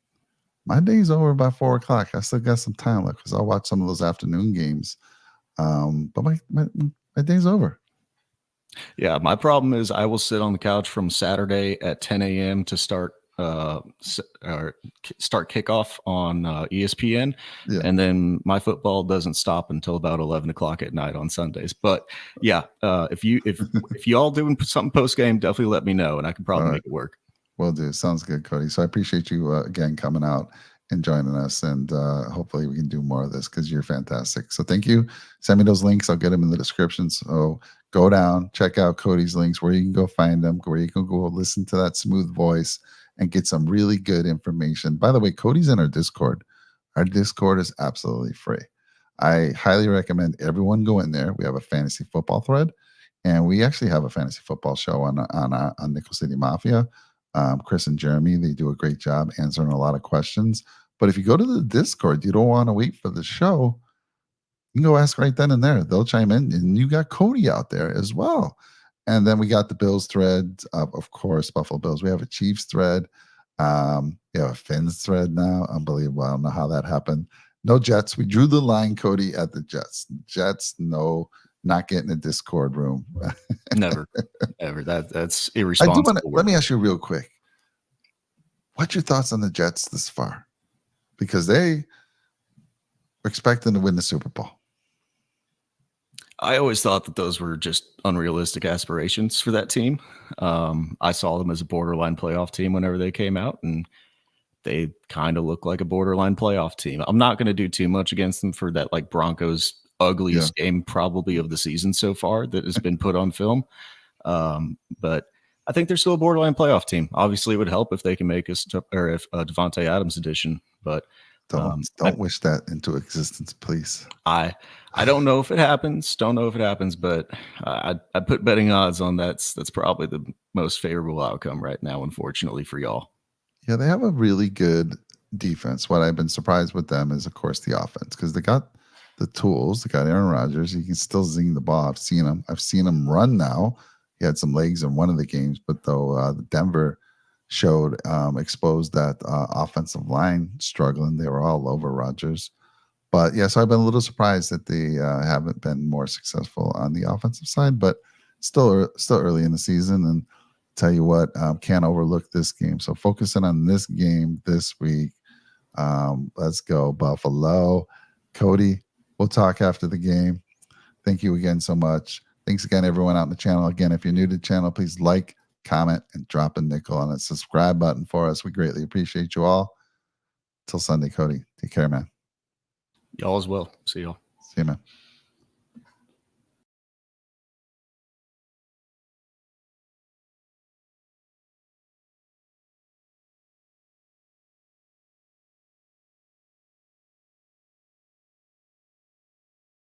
my day's over by 4 o'clock. I still got some time left because I'll watch some of those afternoon games. But my day's over. Yeah, my problem is I will sit on the couch from Saturday at 10 a.m. to start start kickoff on ESPN, Yeah. and then my football doesn't stop until about 11 o'clock at night on Sundays. But yeah, if you all doing something post game, definitely let me know, and I can probably make it work. Will do. Sounds good, Cody. So I appreciate you again coming out and joining us, and hopefully we can do more of this because you're fantastic. So thank you. Send me those links. I'll get them in the description. So go down, check out Cody's links, where you can go find them, where you can go listen to that smooth voice and get some really good information. By the way, Cody's in our Discord. Our Discord is absolutely free. I highly recommend everyone go in there. We have a fantasy football thread, and we actually have a fantasy football show on Nickel City Mafia. Chris and Jeremy, they do a great job answering a lot of questions. But if you go to the Discord, you don't want to wait for the show. You can go ask right then and there. They'll chime in, and you got Cody out there as well. And then we got the Bills thread, of course, Buffalo Bills. We have a Chiefs thread. We have a Finns thread now. Unbelievable. I don't know how that happened. No Jets. We drew the line, Cody, at the Jets. Jets, no, not getting a Discord room. Never, ever. That's irresponsible. Let me ask you real quick. What's your thoughts on the Jets this far? Because they were expecting to win the Super Bowl. I always thought that those were just unrealistic aspirations for that team. I saw them as a borderline playoff team whenever they came out, and they kind of look like a borderline playoff team. I'm not going to do too much against them for that, like Broncos ugliest game probably of the season so far that has been put on film. But I think they're still a borderline playoff team. Obviously, it would help if they can make us, or if Devontae Adams edition. But don't wish that into existence, please. I don't know if it happens. Don't know if it happens, but I put betting odds on that's probably the most favorable outcome right now, unfortunately for y'all. Yeah, they have a really good defense. What I've been surprised with them is, of course, the offense because they got the tools. They got Aaron Rodgers. He can still zing the ball. I've seen him. I've seen him run now. He had some legs in one of the games, but though Denver showed exposed that offensive line struggling, they were all over Rodgers. But yeah, so I've been a little surprised that they haven't been more successful on the offensive side, but still early in the season. And tell you what, can't overlook this game. So focusing on this game this week. Let's go Buffalo. Cody, we'll talk after the game. Thank you again so much. Thanks again, everyone out in the channel. Again, if you're new to the channel, please like, comment, and drop a nickel on the subscribe button for us. We greatly appreciate you all. Till Sunday, Cody. Take care, man. Y'all as well. See y'all. See you, man.